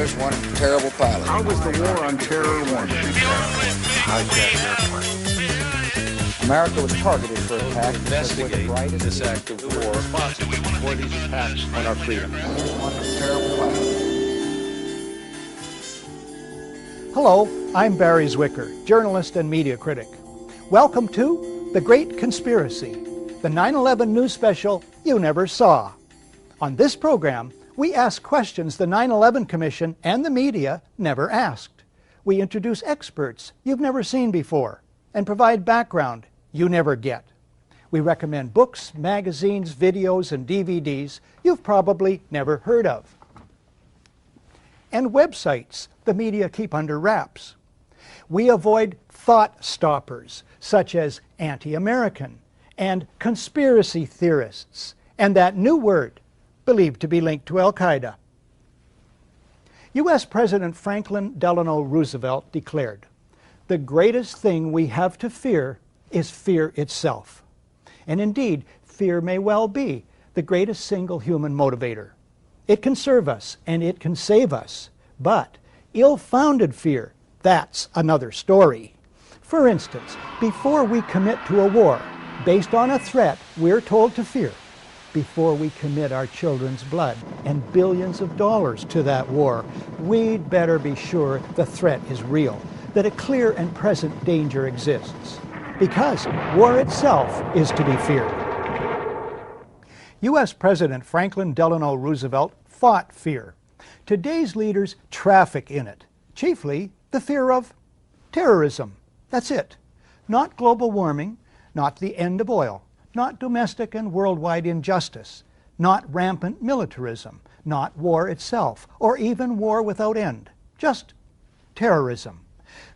there's one terrible pilot. How was the war on terror won? America was targeted for attack. Investigate this act of war responsible for these attacks on our freedom. One terrible pilot. Hello, I'm Barrie Zwicker, journalist and media critic. Welcome to The Great Conspiracy, the 9/11 news special you never saw. On this program, we ask questions the 9/11 Commission and the media never asked. We introduce experts you've never seen before and provide background you never get. We recommend books, magazines, videos, and DVDs you've probably never heard of. And websites the media keep under wraps. We avoid thought stoppers such as anti-American and conspiracy theorists and that new word believed to be linked to Al-Qaeda. U.S. President Franklin Delano Roosevelt declared, "The greatest thing we have to fear is fear itself." And indeed, fear may well be the greatest single human motivator. It can serve us and it can save us, but ill-founded fear, that's another story. For instance, before we commit to a war based on a threat we're told to fear, before we commit our children's blood and billions of dollars to that war, we'd better be sure the threat is real, that a clear and present danger exists, because war itself is to be feared. U.S. President Franklin Delano Roosevelt fought fear. Today's leaders traffic in it, chiefly the fear of terrorism. That's it. Not global warming, not the end of oil, not domestic and worldwide injustice, not rampant militarism, not war itself, or even war without end. Just terrorism.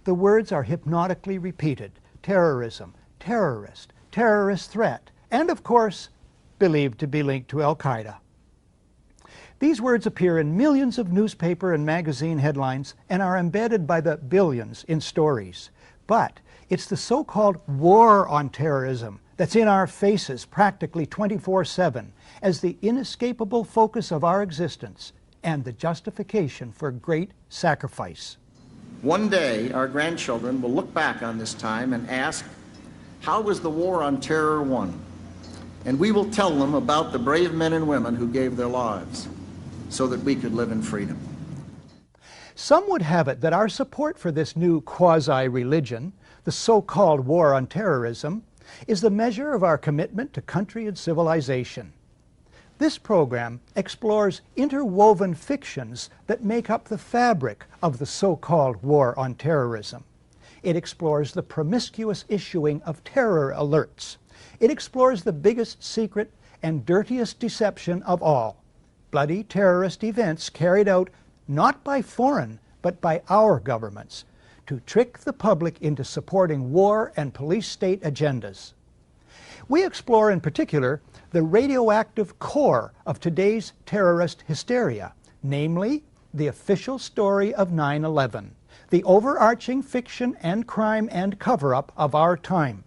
The words are hypnotically repeated. Terrorism, terrorist, terrorist threat, and of course, believed to be linked to Al-Qaeda. These words appear in millions of newspaper and magazine headlines and are embedded by the billions in stories. But it's the so-called war on terrorism that's in our faces practically 24/7 as the inescapable focus of our existence and the justification for great sacrifice. One day, our grandchildren will look back on this time and ask, how was the war on terror won? And we will tell them about the brave men and women who gave their lives so that we could live in freedom. Some would have it that our support for this new quasi-religion, the so-called war on terrorism, is the measure of our commitment to country and civilization. This program explores interwoven fictions that make up the fabric of the so-called war on terrorism. It explores the promiscuous issuing of terror alerts. It explores the biggest secret and dirtiest deception of all, bloody terrorist events carried out not by foreign but by our governments to trick the public into supporting war and police state agendas. We explore in particular the radioactive core of today's terrorist hysteria, namely the official story of 9/11, the overarching fiction and crime and cover-up of our time.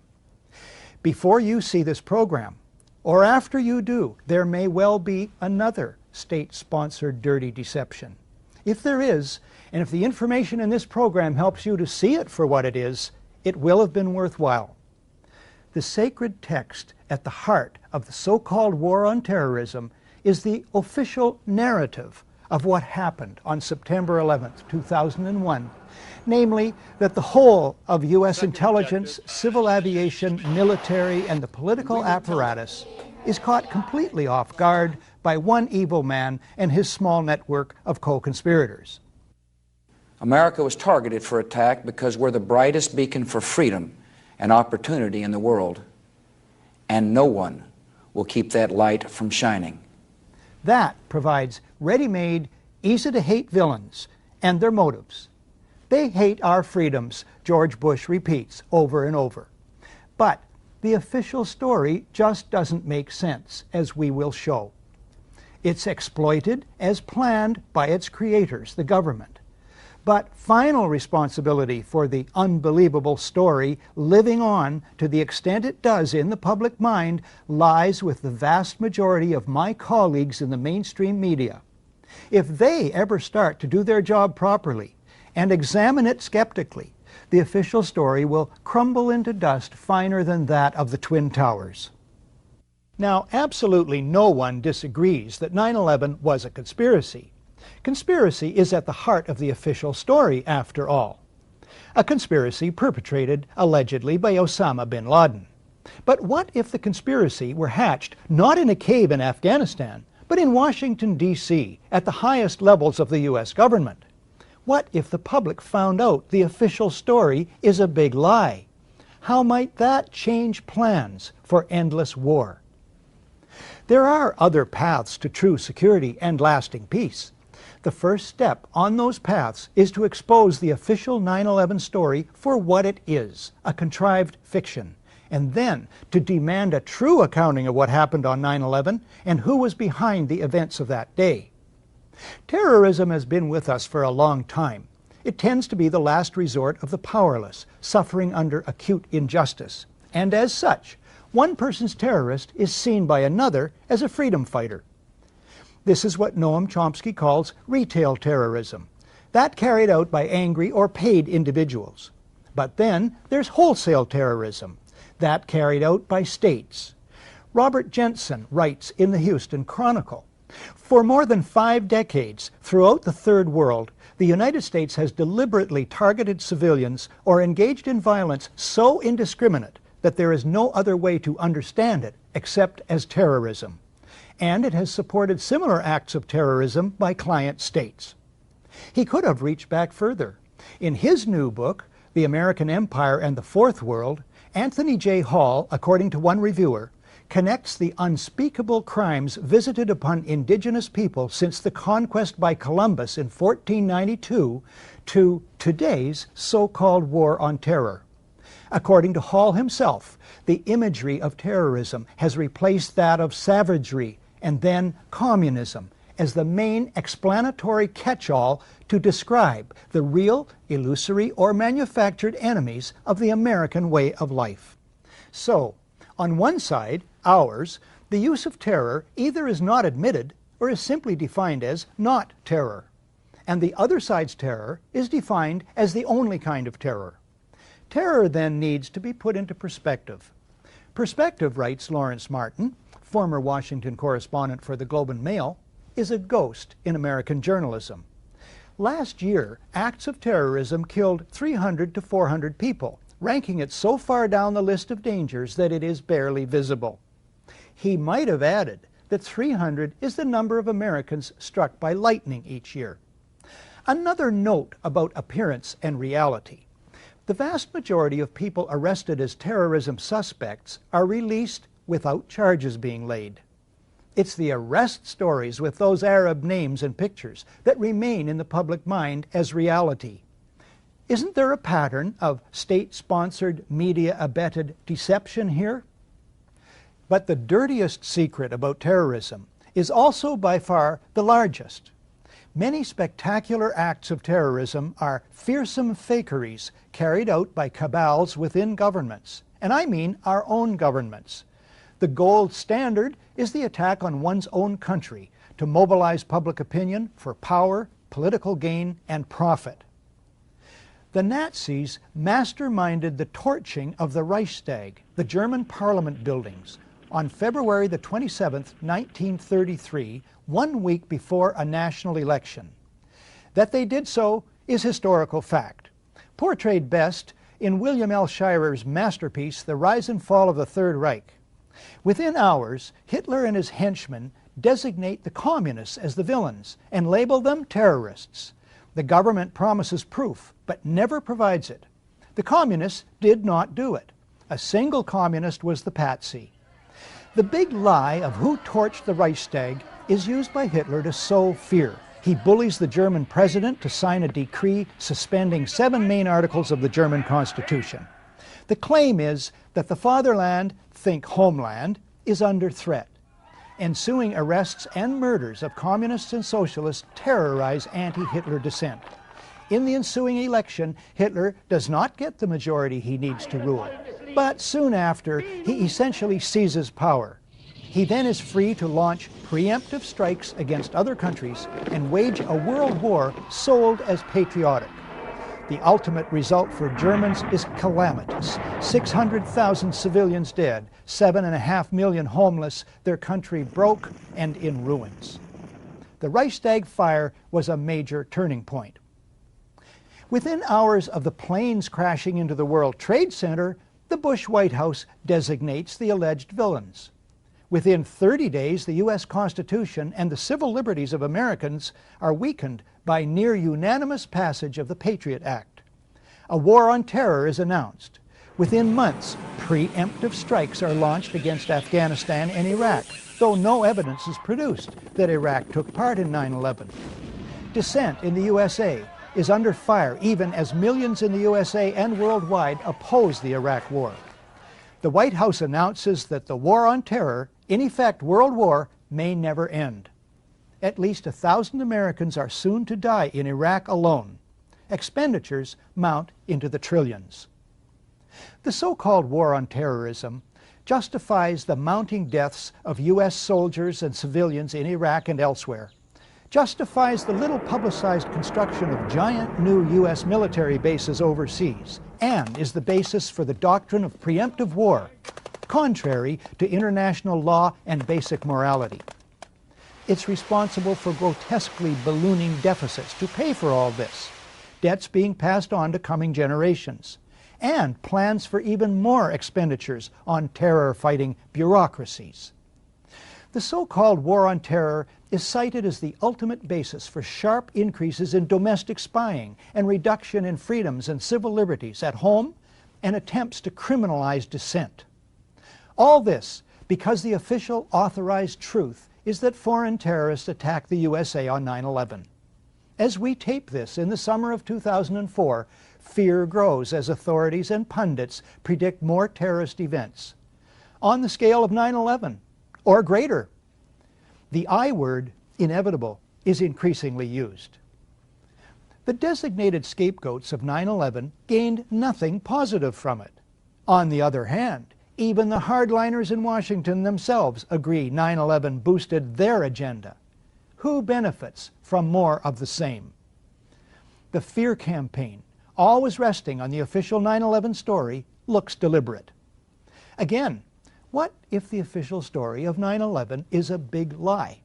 Before you see this program, or after you do, there may well be another state-sponsored dirty deception. If there is, and if the information in this program helps you to see it for what it is, it will have been worthwhile. The sacred text at the heart of the so-called war on terrorism is the official narrative of what happened on September 11th, 2001, namely that the whole of U.S. intelligence, civil aviation, military, and the political apparatus is caught completely off guard by one evil man and his small network of co-conspirators. America was targeted for attack because we're the brightest beacon for freedom and opportunity in the world, and no one will keep that light from shining. That provides ready-made, easy-to-hate villains and their motives. They hate our freedoms, George Bush repeats over and over. But the official story just doesn't make sense, as we will show. It's exploited as planned by its creators, the government. But final responsibility for the unbelievable story living on to the extent it does in the public mind lies with the vast majority of my colleagues in the mainstream media. If they ever start to do their job properly and examine it skeptically, the official story will crumble into dust finer than that of the Twin Towers. Now, absolutely no one disagrees that 9/11 was a conspiracy. Conspiracy is at the heart of the official story, after all. A conspiracy perpetrated, allegedly, by Osama bin Laden. But what if the conspiracy were hatched not in a cave in Afghanistan, but in Washington, D.C., at the highest levels of the U.S. government? What if the public found out the official story is a big lie? How might that change plans for endless war? There are other paths to true security and lasting peace. The first step on those paths is to expose the official 9/11 story for what it is, a contrived fiction, and then to demand a true accounting of what happened on 9/11 and who was behind the events of that day. Terrorism has been with us for a long time. It tends to be the last resort of the powerless, suffering under acute injustice. And as such, one person's terrorist is seen by another as a freedom fighter. This is what Noam Chomsky calls retail terrorism, that carried out by angry or paid individuals. But then there's wholesale terrorism, that carried out by states. Robert Jensen writes in the Houston Chronicle, "For more than 5 decades, throughout the Third World, the United States has deliberately targeted civilians or engaged in violence so indiscriminate that there is no other way to understand it except as terrorism. And it has supported similar acts of terrorism by client states." He could have reached back further. In his new book, The American Empire and the Fourth World, Anthony J. Hall, according to one reviewer, connects the unspeakable crimes visited upon indigenous people since the conquest by Columbus in 1492 to today's so-called war on terror. According to Hall himself, the imagery of terrorism has replaced that of savagery and then communism as the main explanatory catch-all to describe the real, illusory, or manufactured enemies of the American way of life. So, on one side, ours, the use of terror either is not admitted or is simply defined as not terror. And the other side's terror is defined as the only kind of terror. Terror then needs to be put into perspective. Perspective, writes Lawrence Martin, former Washington correspondent for the Globe and Mail, is a ghost in American journalism. Last year, acts of terrorism killed 300 to 400 people, ranking it so far down the list of dangers that it is barely visible. He might have added that 300 is the number of Americans struck by lightning each year. Another note about appearance and reality. The vast majority of people arrested as terrorism suspects are released without charges being laid. It's the arrest stories with those Arab names and pictures that remain in the public mind as reality. Isn't there a pattern of state-sponsored, media-abetted deception here? But the dirtiest secret about terrorism is also by far the largest. Many spectacular acts of terrorism are fearsome fakeries carried out by cabals within governments, and I mean our own governments. The gold standard is the attack on one's own country to mobilize public opinion for power, political gain, and profit. The Nazis masterminded the torching of the Reichstag, the German parliament buildings, on February the 27th, 1933, 1 week before a national election. That they did so is historical fact, portrayed best in William L. Shirer's masterpiece, The Rise and Fall of the Third Reich. Within hours, Hitler and his henchmen designate the communists as the villains and label them terrorists. The government promises proof, but never provides it. The communists did not do it. A single communist was the patsy. The big lie of who torched the Reichstag is used by Hitler to sow fear. He bullies the German president to sign a decree suspending 7 main articles of the German Constitution. The claim is that the fatherland, think homeland, is under threat. Ensuing arrests and murders of communists and socialists terrorize anti-Hitler dissent. In the ensuing election, Hitler does not get the majority he needs to rule. But soon after, he essentially seizes power. He then is free to launch preemptive strikes against other countries and wage a world war sold as patriotic. The ultimate result for Germans is calamitous. 600,000 civilians dead, 7.5 million homeless, their country broke and in ruins. The Reichstag fire was a major turning point. Within hours of the planes crashing into the World Trade Center, the Bush White House designates the alleged villains. Within 30 days, the U.S. Constitution and the civil liberties of Americans are weakened by near unanimous passage of the Patriot Act. A war on terror is announced. Within months, preemptive strikes are launched against Afghanistan and Iraq, though no evidence is produced that Iraq took part in 9/11. Dissent in the USA is under fire even as millions in the USA and worldwide oppose the Iraq War. The White House announces that the war on terror, in effect World War, may never end. At least 1,000 Americans are soon to die in Iraq alone. Expenditures mount into the trillions. The so-called war on terrorism justifies the mounting deaths of U.S. soldiers and civilians in Iraq and elsewhere, justifies the little publicized construction of giant new U.S. military bases overseas, and is the basis for the doctrine of preemptive war, contrary to international law and basic morality. It's responsible for grotesquely ballooning deficits to pay for all this, debts being passed on to coming generations, and plans for even more expenditures on terror-fighting bureaucracies. The so-called war on terror is cited as the ultimate basis for sharp increases in domestic spying and reduction in freedoms and civil liberties at home and attempts to criminalize dissent. All this because the official authorized truth is that foreign terrorists attacked the USA on 9/11. As we tape this in the summer of 2004, fear grows as authorities and pundits predict more terrorist events on the scale of 9/11 or greater. The I word, inevitable, is increasingly used. The designated scapegoats of 9/11 gained nothing positive from it. On the other hand, even the hardliners in Washington themselves agree 9/11 boosted their agenda. Who benefits from more of the same? The fear campaign, always resting on the official 9/11 story, looks deliberate. Again, what if the official story of 9/11 is a big lie?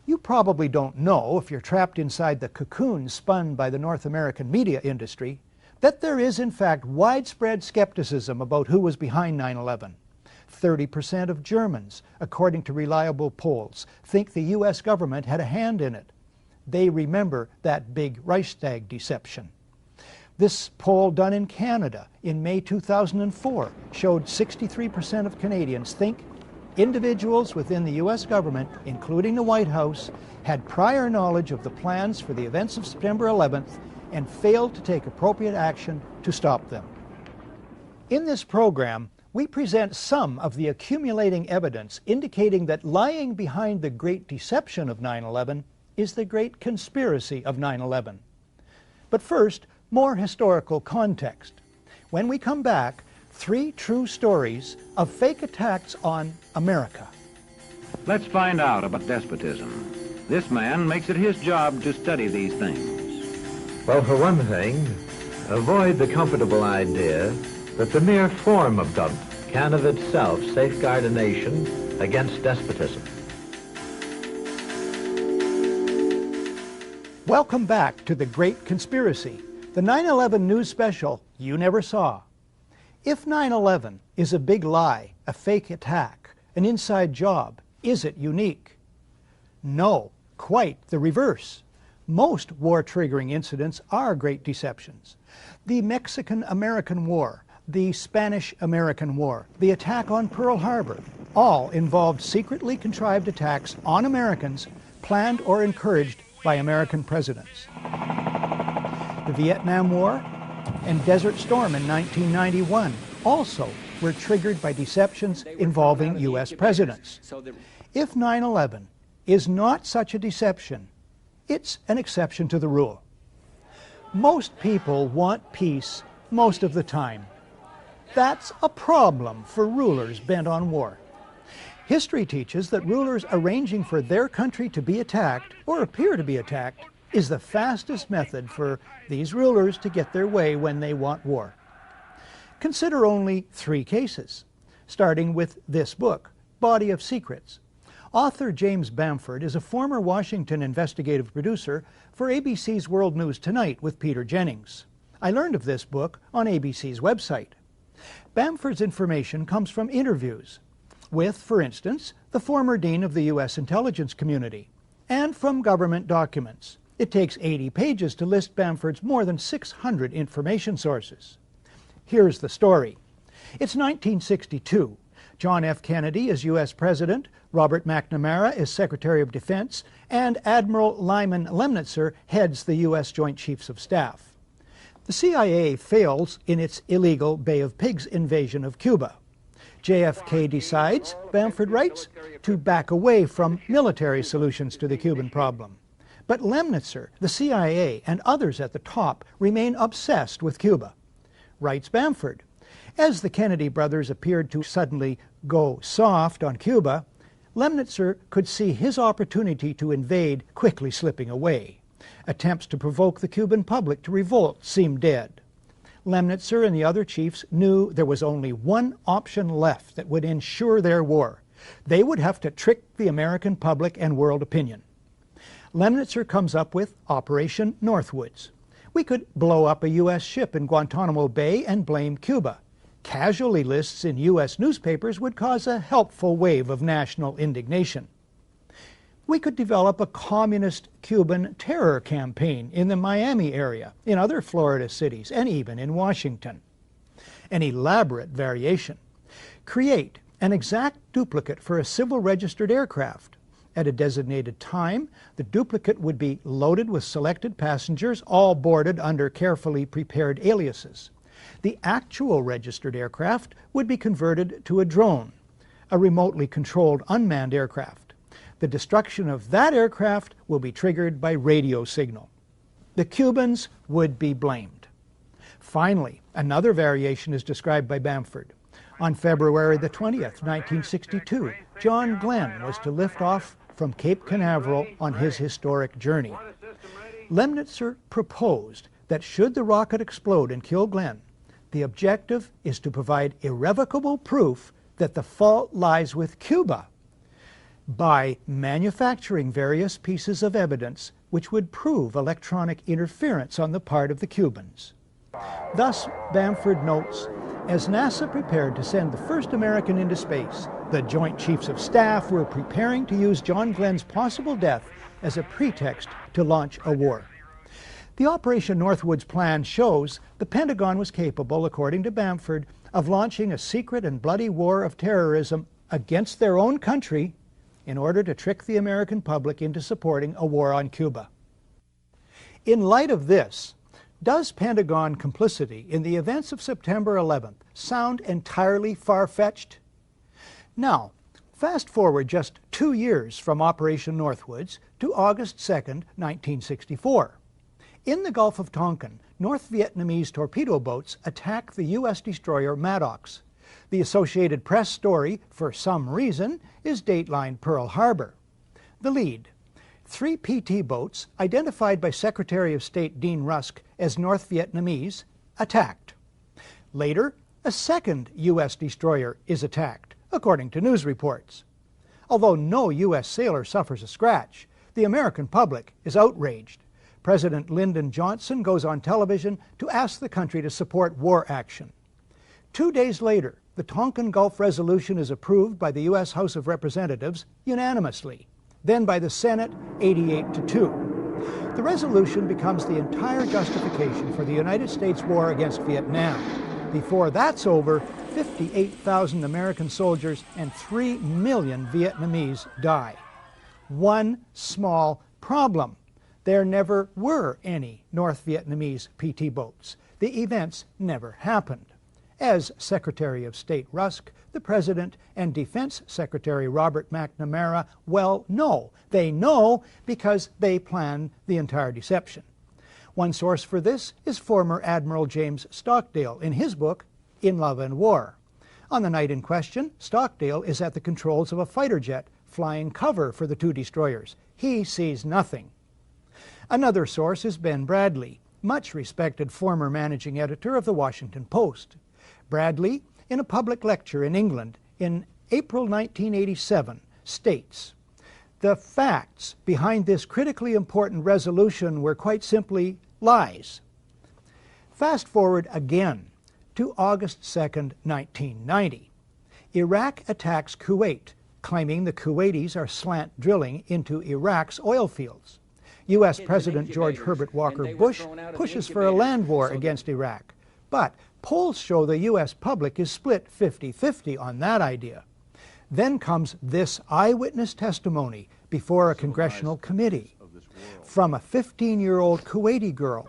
You probably don't know, if you're trapped inside the cocoon spun by the North American media industry, that there is in fact widespread skepticism about who was behind 9/11. 30% of Germans, according to reliable polls, think the U.S. government had a hand in it. They remember that big Reichstag deception. This poll done in Canada in May 2004 showed 63% of Canadians think individuals within the U.S. government, including the White House, had prior knowledge of the plans for the events of September 11th and failed to take appropriate action to stop them. In this program, we present some of the accumulating evidence indicating that lying behind the great deception of 9/11 is the great conspiracy of 9/11. But first, more historical context. When we come back, 3 true stories of fake attacks on America. Let's find out about despotism. This man makes it his job to study these things. Well, for one thing, avoid the comfortable idea that the mere form of government can of itself safeguard a nation against despotism. Welcome back to The Great Conspiracy, the 9/11 news special you never saw. If 9/11 is a big lie, a fake attack, an inside job, is it unique? No, quite the reverse. Most war-triggering incidents are great deceptions. The Mexican-American War, the Spanish-American War, the attack on Pearl Harbor, all involved secretly contrived attacks on Americans planned or encouraged by American presidents. The Vietnam War and Desert Storm in 1991 also were triggered by deceptions involving U.S. presidents. If 9/11 is not such a deception, it's an exception to the rule. Most people want peace most of the time. That's a problem for rulers bent on war. History teaches that rulers arranging for their country to be attacked, or appear to be attacked, is the fastest method for these rulers to get their way when they want war. Consider only 3 cases, starting with this book, Body of Secrets. Author James Bamford is a former Washington investigative producer for ABC's World News Tonight with Peter Jennings. I learned of this book on ABC's website. Bamford's information comes from interviews with, for instance, the former dean of the U.S. intelligence community, and from government documents. It takes 80 pages to list Bamford's more than 600 information sources. Here's the story. It's 1962. John F. Kennedy is U.S. President, Robert McNamara is Secretary of Defense, and Admiral Lyman Lemnitzer heads the U.S. Joint Chiefs of Staff. The CIA fails in its illegal Bay of Pigs invasion of Cuba. JFK decides, Bamford writes, to back away from military solutions to the Cuban problem. But Lemnitzer, the CIA, and others at the top remain obsessed with Cuba. Writes Bamford, as the Kennedy brothers appeared to suddenly go soft on Cuba, Lemnitzer could see his opportunity to invade quickly slipping away. Attempts to provoke the Cuban public to revolt seemed dead. Lemnitzer and the other chiefs knew there was only one option left that would ensure their war. They would have to trick the American public and world opinion. Lemnitzer comes up with Operation Northwoods. We could blow up a U.S. ship in Guantanamo Bay and blame Cuba. Casualty lists in U.S. newspapers would cause a helpful wave of national indignation. We could develop a communist Cuban terror campaign in the Miami area, in other Florida cities, and even in Washington. An elaborate variation. Create an exact duplicate for a civil registered aircraft. At a designated time, the duplicate would be loaded with selected passengers, all boarded under carefully prepared aliases. The actual registered aircraft would be converted to a drone, a remotely controlled unmanned aircraft. The destruction of that aircraft will be triggered by radio signal. The Cubans would be blamed. Finally, another variation is described by Bamford. On February the 20th, 1962, John Glenn was to lift off from Cape Canaveral on his historic journey. Lemnitzer proposed that should the rocket explode and kill Glenn, the objective is to provide irrevocable proof that the fault lies with Cuba by manufacturing various pieces of evidence which would prove electronic interference on the part of the Cubans. Thus, Bamford notes, as NASA prepared to send the first American into space, the Joint Chiefs of Staff were preparing to use John Glenn's possible death as a pretext to launch a war. The Operation Northwoods plan shows the Pentagon was capable, according to Bamford, of launching a secret and bloody war of terrorism against their own country in order to trick the American public into supporting a war on Cuba. In light of this, does Pentagon complicity in the events of September 11th sound entirely far-fetched? Now, fast forward just 2 years from Operation Northwoods to August 2nd, 1964. In the Gulf of Tonkin, North Vietnamese torpedo boats attack the U.S. destroyer Maddox. The Associated Press story, for some reason, is datelined Pearl Harbor. The lead: 3 PT boats, identified by Secretary of State Dean Rusk as North Vietnamese, attacked. Later, a second U.S. destroyer is attacked, according to news reports. Although no U.S. sailor suffers a scratch, the American public is outraged. President Lyndon Johnson goes on television to ask the country to support war action. 2 days later, the Tonkin Gulf Resolution is approved by the U.S. House of Representatives unanimously, then by the Senate 88-2. The resolution becomes the entire justification for the United States war against Vietnam. Before that's over, 58,000 American soldiers and 3 million Vietnamese die. One small problem: there never were any North Vietnamese PT boats. The events never happened. As Secretary of State Rusk, the President, and Defense Secretary Robert McNamara well know. They know because they planned the entire deception. One source for this is former Admiral James Stockdale in his book, In Love and War. On the night in question, Stockdale is at the controls of a fighter jet, flying cover for the two destroyers. He sees nothing. Another source is Ben Bradlee, much respected former managing editor of the Washington Post. Bradlee, in a public lecture in England in April 1987, states, "The facts behind this critically important resolution were quite simply lies." Fast forward again to August 2nd, 1990. Iraq attacks Kuwait, claiming the Kuwaitis are slant drilling into Iraq's oil fields. U.S. President George Herbert Walker Bush pushes for a land war against Iraq. But polls show the U.S. public is split 50-50 on that idea. Then comes this eyewitness testimony before a congressional committee from a 15-year-old Kuwaiti girl.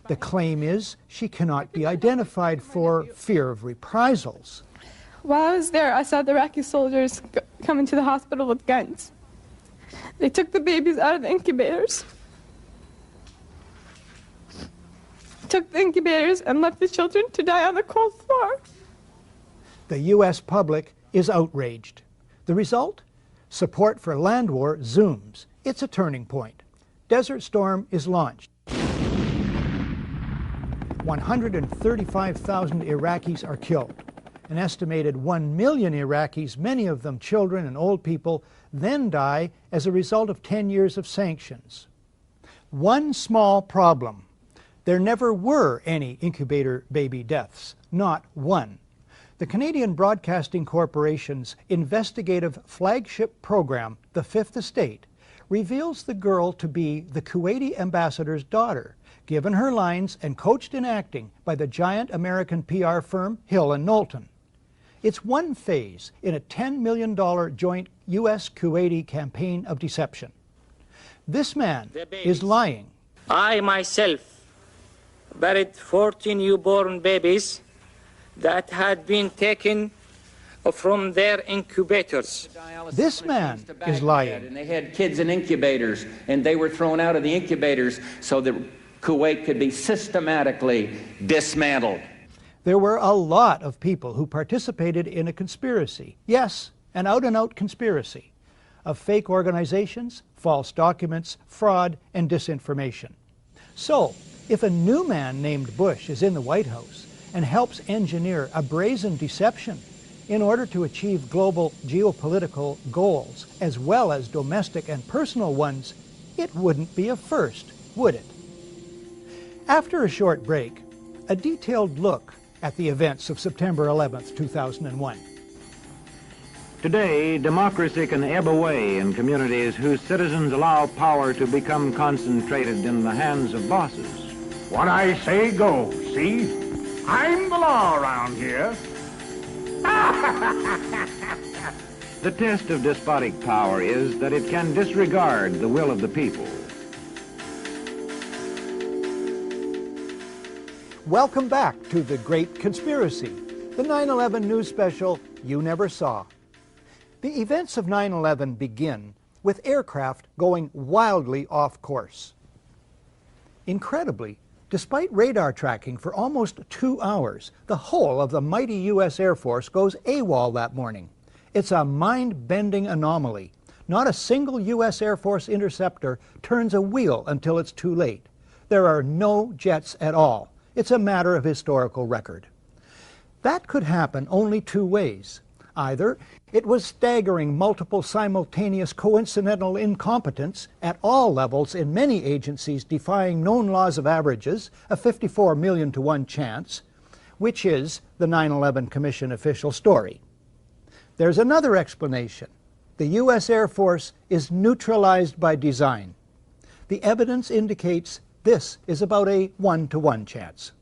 The claim is she cannot be identified for fear of reprisals. While I was there, I saw the Iraqi soldiers come into the hospital with guns. They took the babies out of the incubators, and left the children to die on the cold floor. The U.S. public is outraged. The result? Support for land war zooms. It's a turning point. Desert Storm is launched. 135,000 Iraqis are killed. An estimated 1 million Iraqis, many of them children and old people, then die as a result of 10 years of sanctions. One small problem. There never were any incubator baby deaths, not one. The Canadian Broadcasting Corporation's investigative flagship program, The Fifth Estate, reveals the girl to be the Kuwaiti ambassador's daughter, given her lines and coached in acting by the giant American PR firm Hill & Knowlton. It's one phase in a $10 million joint U.S.-Kuwaiti campaign of deception. This man is lying. I myself buried 14 newborn babies that had been taken from their incubators. This man is lying. And they had kids in incubators, and they were thrown out of the incubators so that Kuwait could be systematically dismantled. There were a lot of people who participated in a conspiracy. Yes, an out-and-out conspiracy of fake organizations, false documents, fraud, and disinformation. So, if a new man named Bush is in the White House and helps engineer a brazen deception in order to achieve global geopolitical goals as well as domestic and personal ones, it wouldn't be a first, would it? After a short break, a detailed look at the events of September 11th, 2001. Today, democracy can ebb away in communities whose citizens allow power to become concentrated in the hands of bosses. What I say goes, see? I'm the law around here. The test of despotic power is that it can disregard the will of the people. Welcome back to The Great Conspiracy, the 9/11 news special you never saw. The events of 9/11 begin with aircraft going wildly off course. Incredibly, despite radar tracking for almost 2 hours, the whole of the mighty U.S. Air Force goes AWOL that morning. It's a mind-bending anomaly. Not a single U.S. Air Force interceptor turns a wheel until it's too late. There are no jets at all. It's a matter of historical record. That could happen only two ways. Either it was staggering multiple simultaneous coincidental incompetence at all levels in many agencies defying known laws of averages, a 54 million to 1 chance, which is the 9/11 Commission official story. There's another explanation. The U.S. Air Force is neutralized by design. The evidence indicates this is about a 1-to-1 chance.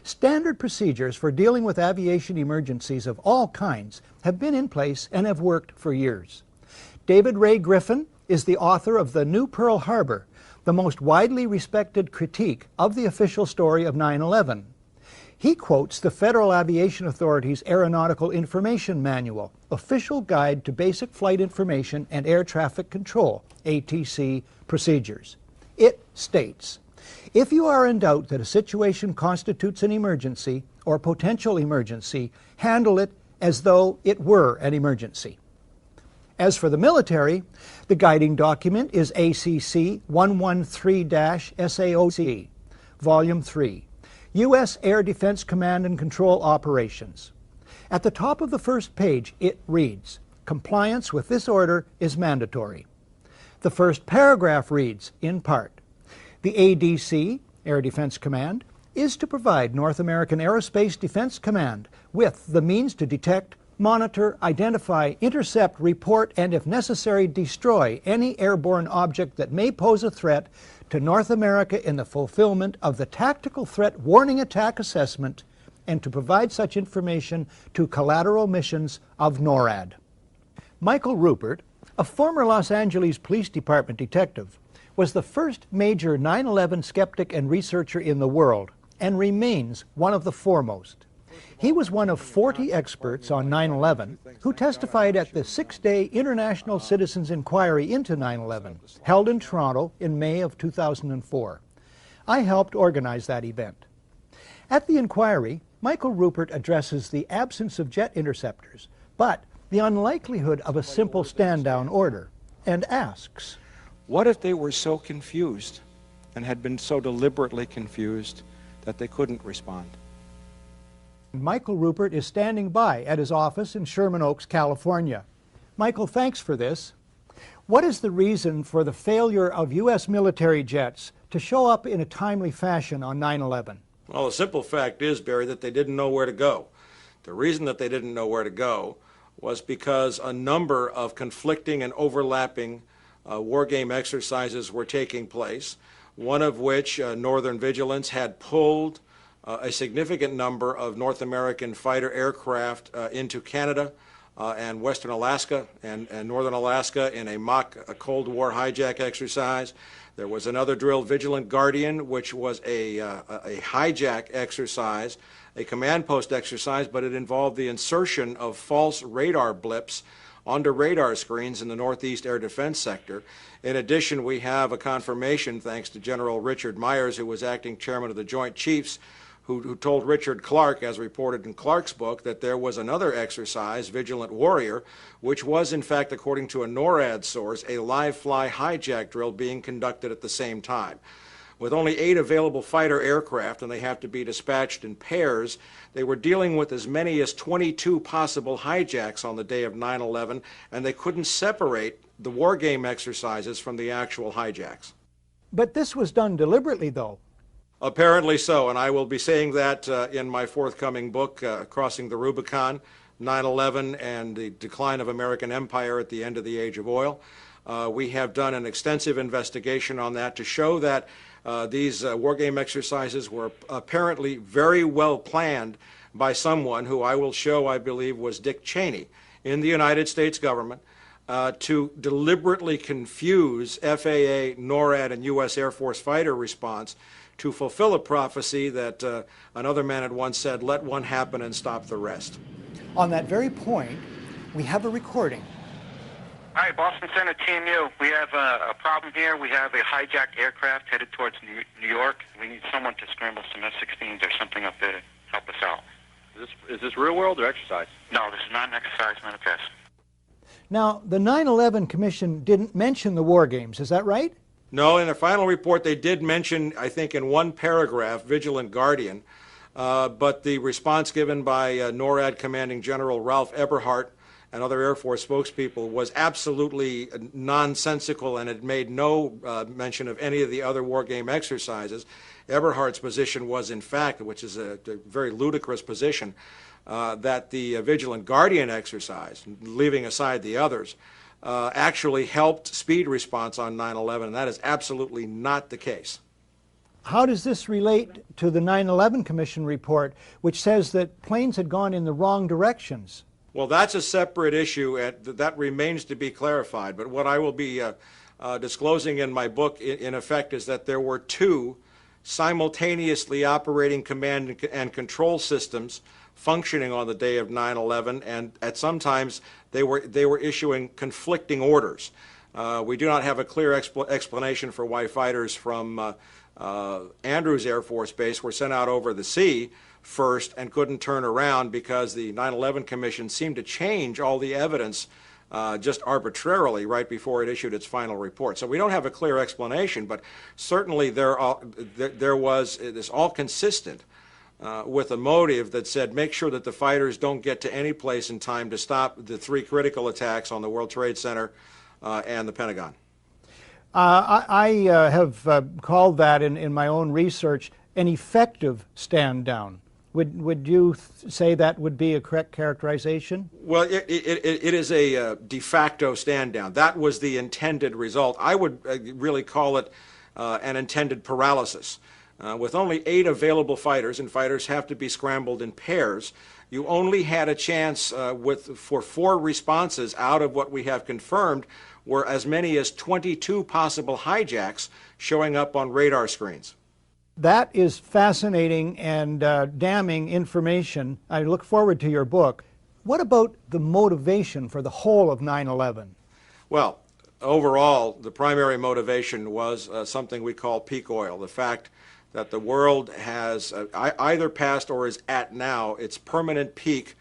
Standard procedures for dealing with aviation emergencies of all kinds have been in place and have worked for years. David Ray Griffin is the author of The New Pearl Harbor, the most widely respected critique of the official story of 9/11. He quotes the Federal Aviation Authority's Aeronautical Information Manual, Official Guide to Basic Flight Information and Air Traffic Control, ATC, procedures. It states, if you are in doubt that a situation constitutes an emergency or potential emergency, handle it as though it were an emergency. As for the military, the guiding document is ACC 113-SAOC, Volume 3, U.S. Air Defense Command and Control Operations. At the top of the first page, it reads, "Compliance with this order is mandatory." The first paragraph reads, in part, "The ADC, Air Defense Command, is to provide North American Aerospace Defense Command with the means to detect, monitor, identify, intercept, report, and if necessary, destroy any airborne object that may pose a threat to North America in the fulfillment of the Tactical Threat Warning Attack Assessment and to provide such information to collateral missions of NORAD." Michael Rupert, a former Los Angeles Police Department detective, was the first major 9/11 skeptic and researcher in the world and remains one of the foremost. He was one of 40 experts on 9/11 who testified at the 6-day International Citizens Inquiry into 9/11, held in Toronto in May of 2004. I helped organize that event. At the inquiry, Michael Rupert addresses the absence of jet interceptors, but the unlikelihood of a simple stand-down order, and asks, what if they were so confused and had been so deliberately confused that they couldn't respond? Michael Rupert is standing by at his office in Sherman Oaks, California. Michael, thanks for this. What is the reason for the failure of U.S. military jets to show up in a timely fashion on 9/11? Well, the simple fact is, Barrie, that they didn't know where to go. The reason that they didn't know where to go was because a number of conflicting and overlapping war game exercises were taking place, one of which, Northern Vigilance, had pulled a significant number of North American fighter aircraft into Canada and Western Alaska and Northern Alaska in a Cold War hijack exercise. There was another drill, Vigilant Guardian, which was a hijack exercise, a command post exercise, but it involved the insertion of false radar blips onto radar screens in the Northeast Air Defense Sector. In addition, we have a confirmation, thanks to General Richard Myers, who was acting chairman of the Joint Chiefs, who told Richard Clark, as reported in Clark's book, that there was another exercise, Vigilant Warrior, which was, in fact, according to a NORAD source, a live-fly hijack drill being conducted at the same time. With only 8 available fighter aircraft, and they have to be dispatched in pairs, they were dealing with as many as 22 possible hijacks on the day of 9/11, and they couldn't separate the war game exercises from the actual hijacks. But this was done deliberately, though. Apparently so, and I will be saying that in my forthcoming book, Crossing the Rubicon, 9/11 and the Decline of American Empire at the End of the Age of Oil. We have done an extensive investigation on that to show that these war game exercises were apparently very well planned by someone who I will show, I believe, was Dick Cheney in the United States government to deliberately confuse FAA, NORAD, and U.S. Air Force fighter response to fulfill a prophecy that another man had once said, let one happen and stop the rest. On that very point, we have a recording. Hi, Boston Center TMU. We have a problem here. We have a hijacked aircraft headed towards New York. We need someone to scramble some F-16s or something up there to help us out. Is this real world or exercise? No, this is not an exercise, not a test. Now, the 9/11 Commission didn't mention the war games, is that right? No, in their final report they did mention, I think in one paragraph, Vigilant Guardian, but the response given by NORAD Commanding General Ralph Eberhart and other Air Force spokespeople was absolutely nonsensical, and it made no mention of any of the other war game exercises. Eberhart's position was, in fact, which is a very ludicrous position, that the Vigilant Guardian exercise, leaving aside the others, actually helped speed response on 9/11, and that is absolutely not the case. How does this relate to the 9/11 Commission report, which says that planes had gone in the wrong directions? Well, that's a separate issue, and that remains to be clarified. But what I will be disclosing in my book, in effect, is that there were 2 simultaneously operating command and control systems functioning on the day of 9/11, and at sometimes they were issuing conflicting orders. We do not have a clear explanation for why fighters from Andrews Air Force Base were sent out over the sea first and couldn't turn around because the 9/11 Commission seemed to change all the evidence just arbitrarily right before it issued its final report. So we don't have a clear explanation, but certainly there was, it's all consistent with a motive that said make sure that the fighters don't get to any place in time to stop the 3 critical attacks on the World Trade Center and the Pentagon. I have called that in my own research an effective stand down. Would you say that would be a correct characterization? Well, it is a de facto stand down. That was the intended result. I would really call it an intended paralysis. With only 8 available fighters, and fighters have to be scrambled in pairs, you only had a chance for 4 responses out of what we have confirmed were as many as 22 possible hijacks showing up on radar screens. That is fascinating and damning information. I look forward to your book. What about the motivation for the whole of 9/11? Well, overall, the primary motivation was something we call peak oil, the fact that the world has either passed or is at now its permanent peak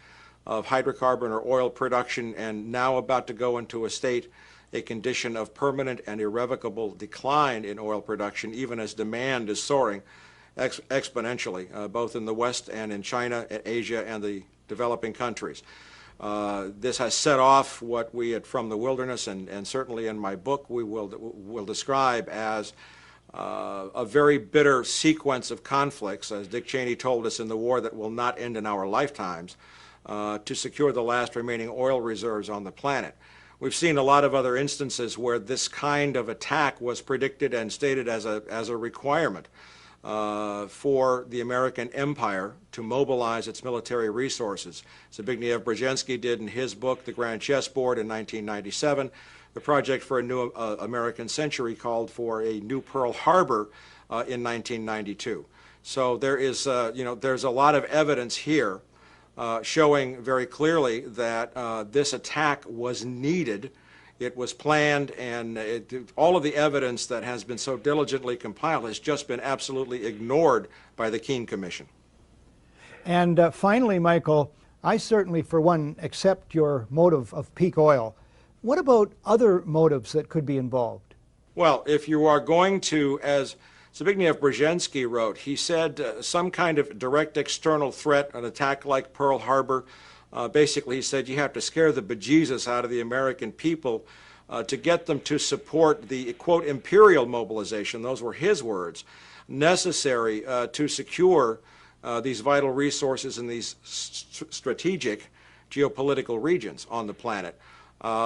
of hydrocarbon or oil production, and now about to go into a condition of permanent and irrevocable decline in oil production, even as demand is soaring exponentially, both in the West and in China, Asia, and the developing countries. This has set off what we from the wilderness, and certainly in my book we will describe as a very bitter sequence of conflicts, as Dick Cheney told us in the war, that will not end in our lifetimes, to secure the last remaining oil reserves on the planet. We've seen a lot of other instances where this kind of attack was predicted and stated as a requirement for the American empire to mobilize its military resources. Zbigniew-Brzezinski did in his book, The Grand Chessboard, in 1997. The Project for a New American Century called for a new Pearl Harbor in 1992. So there is, there's a lot of evidence here showing very clearly that this attack was needed. It was planned, and all of the evidence that has been so diligently compiled has just been absolutely ignored by the Keene Commission. And finally, Michael, I certainly, for one, accept your motive of peak oil. What about other motives that could be involved? Well, if you are going to, as Zbigniew-Brzezinski wrote, he said some kind of direct external threat, an attack like Pearl Harbor. Basically, he said you have to scare the bejesus out of the American people to get them to support the, quote, imperial mobilization, those were his words, necessary to secure these vital resources in these strategic geopolitical regions on the planet.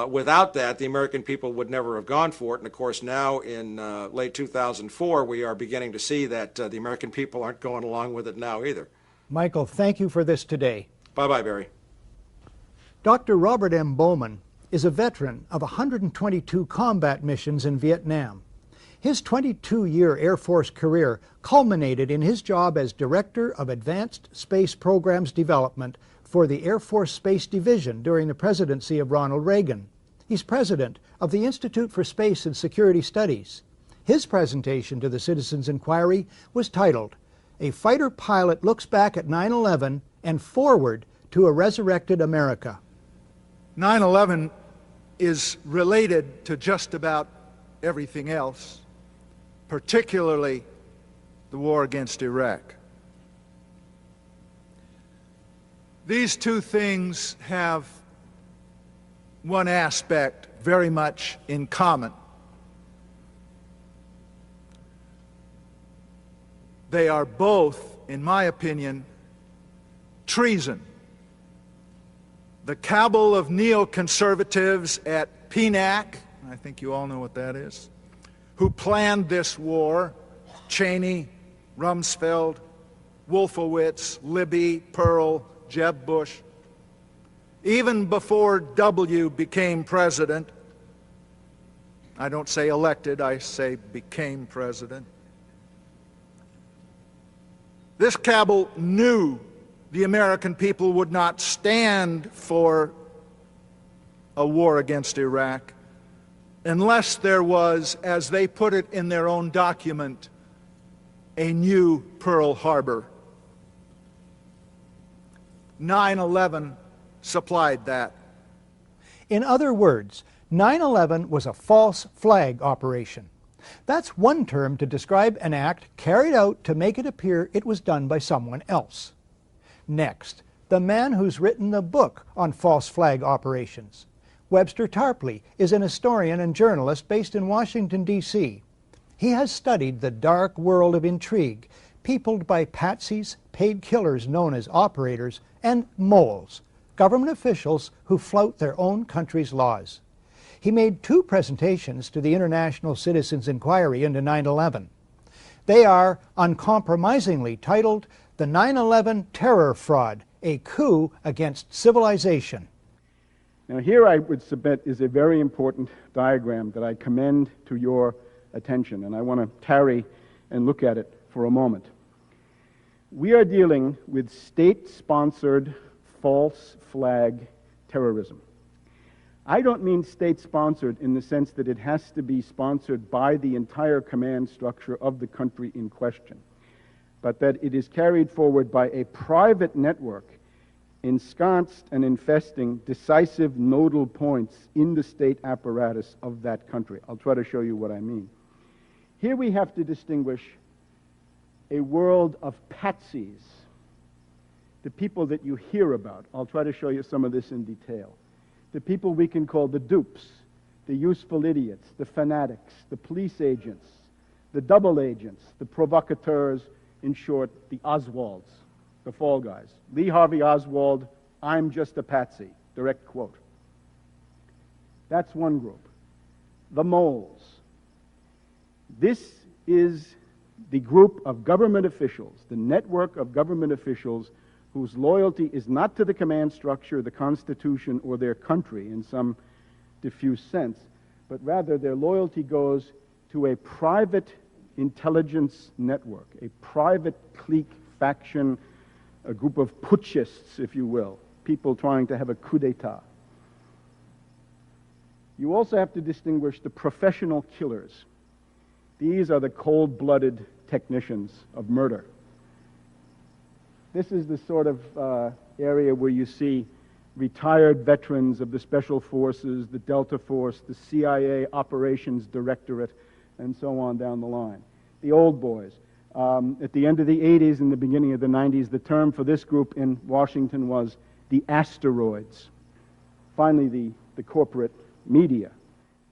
Without that, the American people would never have gone for it. And of course, now in late 2004, we are beginning to see that the American people aren't going along with it now either. Michael, thank you for this today. Bye-bye, Barrie. Dr. Robert M. Bowman is a veteran of 122 combat missions in Vietnam. His 22-year Air Force career culminated in his job as Director of Advanced Space Programs Development for the Air Force Space Division during the presidency of Ronald Reagan. He's president of the Institute for Space and Security Studies. His presentation to the Citizens Inquiry was titled, "A Fighter Pilot Looks Back at 9/11 and Forward to a Resurrected America." 9/11 is related to just about everything else, particularly the war against Iraq. These two things have one aspect very much in common. They are both, in my opinion, treason. The cabal of neoconservatives at PNAC, I think you all know what that is, who planned this war, Cheney, Rumsfeld, Wolfowitz, Libby, Pearl, Jeb Bush, even before W became president, I don't say elected, I say became president, this cabal knew the American people would not stand for a war against Iraq unless there was, as they put it in their own document, a new Pearl Harbor. 9/11 supplied that. In other words, 9/11 was a false flag operation. That's one term to describe an act carried out to make it appear it was done by someone else. Next, the man who's written the book on false flag operations. Webster Tarpley is an historian and journalist based in Washington, D.C. He has studied the dark world of intrigue, peopled by patsies, paid killers known as operators, and moles, government officials who flout their own country's laws. He made 2 presentations to the International Citizens Inquiry into 9/11. They are uncompromisingly titled The 9/11 Terror Fraud, a Coup Against Civilization. Now here I would submit is a very important diagram that I commend to your attention, and I want to tarry and look at it for a moment. We are dealing with state-sponsored false flag terrorism. I don't mean state-sponsored in the sense that it has to be sponsored by the entire command structure of the country in question, but that it is carried forward by a private network ensconced and infesting decisive nodal points in the state apparatus of that country. I'll try to show you what I mean. Here we have to distinguish a world of patsies, the people that you hear about. I'll try to show you some of this in detail. The people we can call the dupes, the useful idiots, the fanatics, the police agents, the double agents, the provocateurs, in short, the Oswalds, the fall guys. Lee Harvey Oswald, I'm just a patsy, direct quote. That's one group. The moles. This is the group of government officials, the network of government officials whose loyalty is not to the command structure, the Constitution, or their country in some diffuse sense, but rather their loyalty goes to a private intelligence network, a private clique, faction, a group of putschists, if you will, people trying to have a coup d'etat. You also have to distinguish the professional killers. These are the cold-blooded technicians of murder. This is the sort of area where you see retired veterans of the Special Forces, the Delta Force, the CIA Operations Directorate, and so on down the line. The old boys. At the end of the 80s and the beginning of the 90s, the term for this group in Washington was the asteroids. Finally, the corporate media.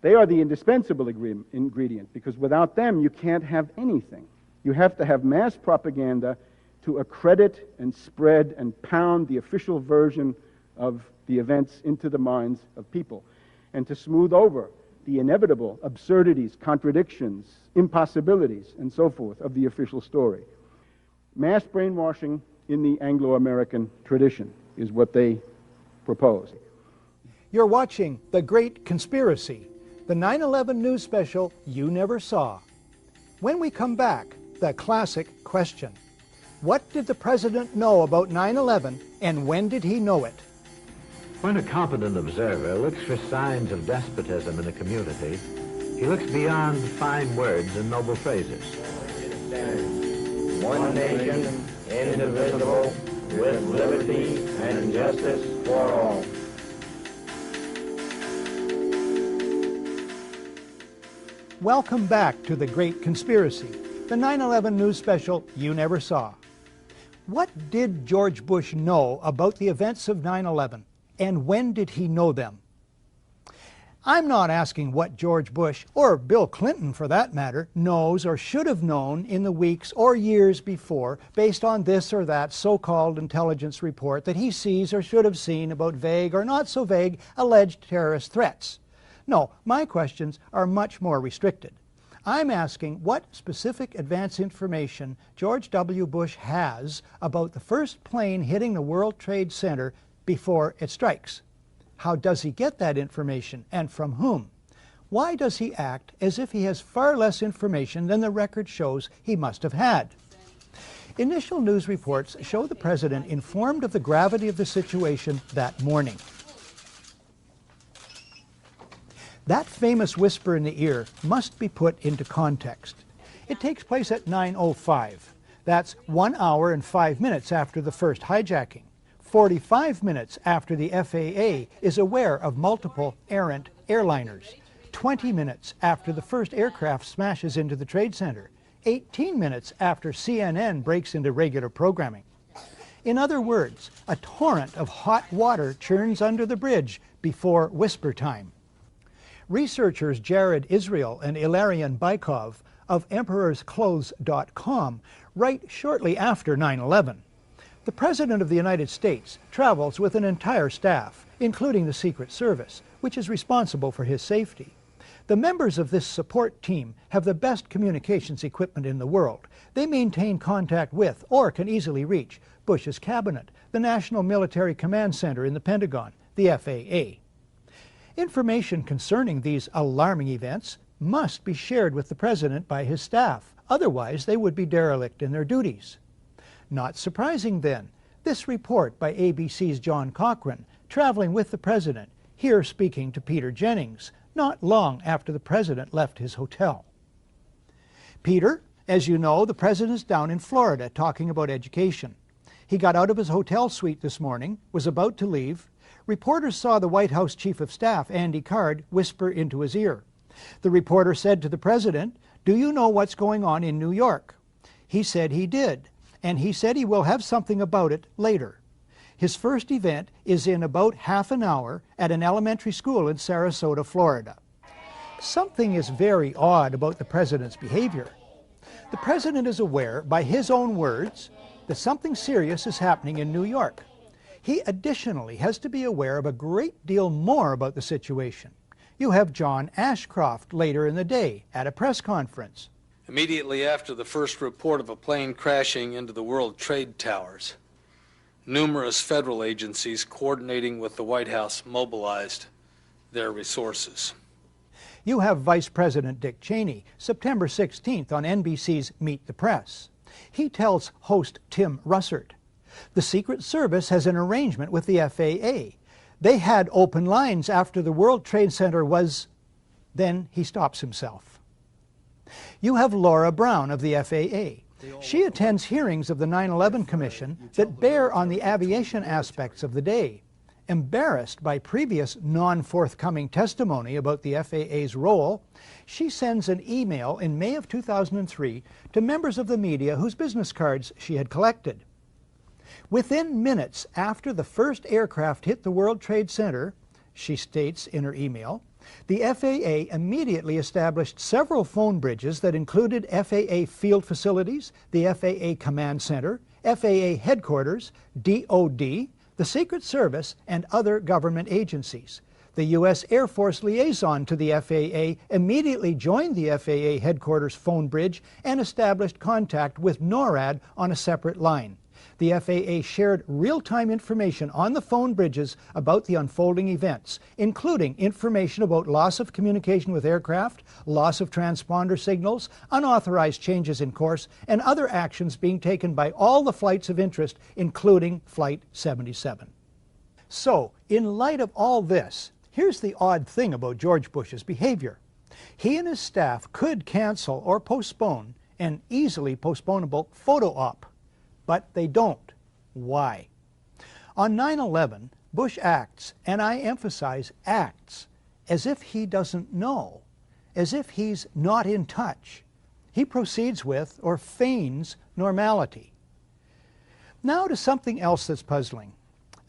They are the indispensable ingredient, because without them, you can't have anything. You have to have mass propaganda to accredit and spread and pound the official version of the events into the minds of people, and to smooth over the inevitable absurdities, contradictions, impossibilities, and so forth of the official story. Mass brainwashing in the Anglo-American tradition is what they propose. You're watching The Great Conspiracy, the 9/11 news special you never saw. When we come back, the classic question. What did the president know about 9/11, and when did he know it? When a competent observer looks for signs of despotism in a community, he looks beyond fine words and noble phrases. One nation, indivisible, with liberty and justice for all. Welcome back to The Great Conspiracy, the 9/11 news special you never saw. What did George Bush know about the events of 9/11, and when did he know them? I'm not asking what George Bush, or Bill Clinton for that matter, knows or should have known in the weeks or years before based on this or that so-called intelligence report that he sees or should have seen about vague or not so vague alleged terrorist threats. No, my questions are much more restricted. I'm asking what specific advance information George W. Bush has about the first plane hitting the World Trade Center before it strikes. How does he get that information, and from whom? Why does he act as if he has far less information than the record shows he must have had? Initial news reports show the president informed of the gravity of the situation that morning. That famous whisper in the ear must be put into context. It takes place at 9:05. That's 1 hour and 5 minutes after the first hijacking, 45 minutes after the FAA is aware of multiple errant airliners, 20 minutes after the first aircraft smashes into the Trade Center, 18 minutes after CNN breaks into regular programming. In other words, a torrent of hot water churns under the bridge before whisper time. Researchers Jared Israel and Ilarion Bykov of EmperorsClothes.com write shortly after 9/11. The President of the United States travels with an entire staff, including the Secret Service, which is responsible for his safety. The members of this support team have the best communications equipment in the world. They maintain contact with, or can easily reach, Bush's cabinet, the National Military Command Center in the Pentagon, the FAA. Information concerning these alarming events must be shared with the President by his staff, otherwise they would be derelict in their duties. Not surprising then, this report by ABC's John Cochran, traveling with the President, here speaking to Peter Jennings, not long after the President left his hotel. Peter, as you know, the President's down in Florida talking about education. He got out of his hotel suite this morning, was about to leave. Reporters saw the White House Chief of Staff, Andy Card, whisper into his ear. The reporter said to the President, "Do you know what's going on in New York?" He said he did, and he said he will have something about it later. His first event is in about half an hour at an elementary school in Sarasota, Florida. Something is very odd about the President's behavior. The President is aware, by his own words, that something serious is happening in New York. He additionally has to be aware of a great deal more about the situation. You have John Ashcroft later in the day at a press conference. Immediately after the first report of a plane crashing into the World Trade Towers, numerous federal agencies coordinating with the White House mobilized their resources. You have Vice President Dick Cheney, September 16th on NBC's Meet the Press. He tells host Tim Russert, the Secret Service has an arrangement with the FAA. They had open lines after the World Trade Center was... Then he stops himself. You have Laura Brown of the FAA. She attends hearings of the 9/11 Commission that bear on the aviation aspects of the day. Embarrassed by previous non-forthcoming testimony about the FAA's role, she sends an email in May of 2003 to members of the media whose business cards she had collected. Within minutes after the first aircraft hit the World Trade Center, she states in her email, the FAA immediately established several phone bridges that included FAA field facilities, the FAA Command Center, FAA Headquarters, DOD, the Secret Service, and other government agencies. The U.S. Air Force liaison to the FAA immediately joined the FAA Headquarters phone bridge and established contact with NORAD on a separate line. The FAA shared real-time information on the phone bridges about the unfolding events, including information about loss of communication with aircraft, loss of transponder signals, unauthorized changes in course, and other actions being taken by all the flights of interest, including Flight 77. So, in light of all this, here's the odd thing about George Bush's behavior. He and his staff could cancel or postpone an easily postponable photo op. But they don't. Why? On 9/11, Bush acts, and I emphasize acts, as if he doesn't know, as if he's not in touch. He proceeds with, or feigns, normality. Now to something else that's puzzling.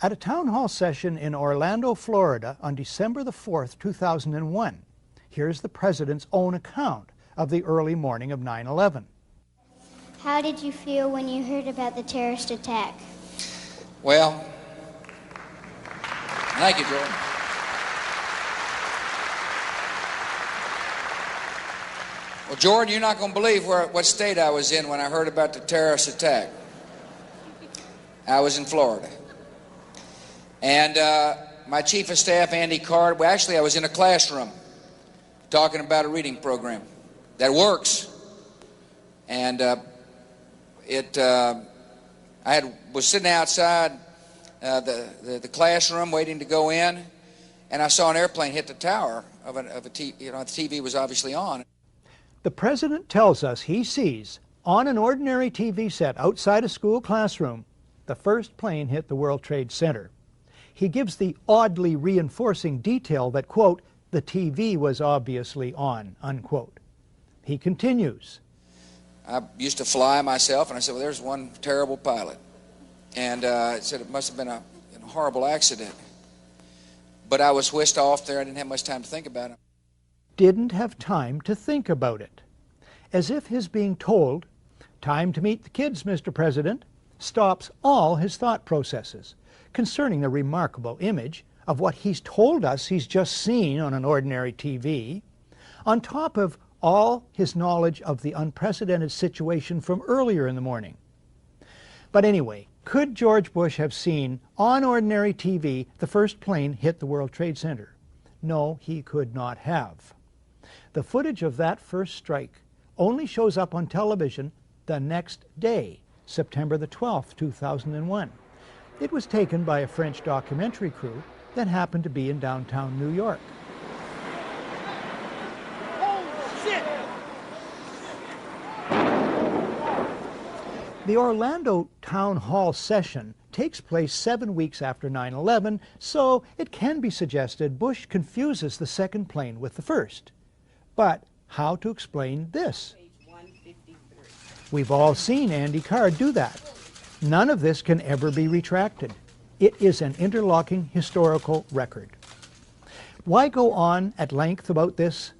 At a town hall session in Orlando, Florida on December the 4th, 2001, here's the President's own account of the early morning of 9/11. How did you feel when you heard about the terrorist attack? Well, thank you, Jordan. Well, Jordan, you're not going to believe what state I was in when I heard about the terrorist attack. I was in Florida. And my chief of staff, Andy Card, well, actually I was in a classroom talking about a reading program that works. And I was sitting outside the classroom waiting to go in, and I saw an airplane hit the tower of a TV. You know, the TV was obviously on. The president tells us he sees, on an ordinary TV set outside a school classroom, the first plane hit the World Trade Center. He gives the oddly reinforcing detail that, quote, the TV was obviously on, unquote. He continues. I used to fly myself, and I said, well, there's one terrible pilot. And I said it must have been a horrible accident. But I was whisked off there. I didn't have much time to think about it. Didn't have time to think about it. As if his being told, time to meet the kids, Mr. President, stops all his thought processes concerning the remarkable image of what he's told us he's just seen on an ordinary TV, on top of all his knowledge of the unprecedented situation from earlier in the morning. But anyway, could George Bush have seen on ordinary TV the first plane hit the World Trade Center? No, he could not have. The footage of that first strike only shows up on television the next day, September the 12th, 2001. It was taken by a French documentary crew that happened to be in downtown New York. The Orlando Town Hall session takes place 7 weeks after 9/11, so it can be suggested Bush confuses the second plane with the first. But how to explain this? We've all seen Andy Card do that. None of this can ever be retracted. It is an interlocking historical record. Why go on at length about this?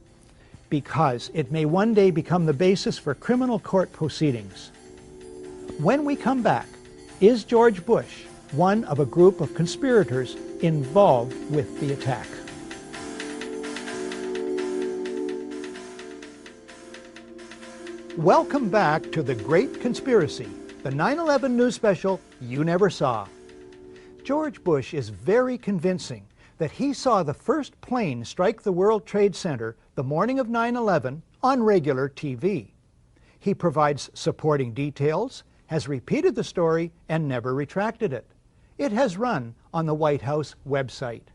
Because it may one day become the basis for criminal court proceedings. When we come back, is George Bush one of a group of conspirators involved with the attack? Welcome back to The Great Conspiracy, the 9/11 news special you never saw. George Bush is very convincing that he saw the first plane strike the World Trade Center the morning of 9/11 on regular TV. He provides supporting details, has repeated the story, and never retracted it. It has run on the White House website.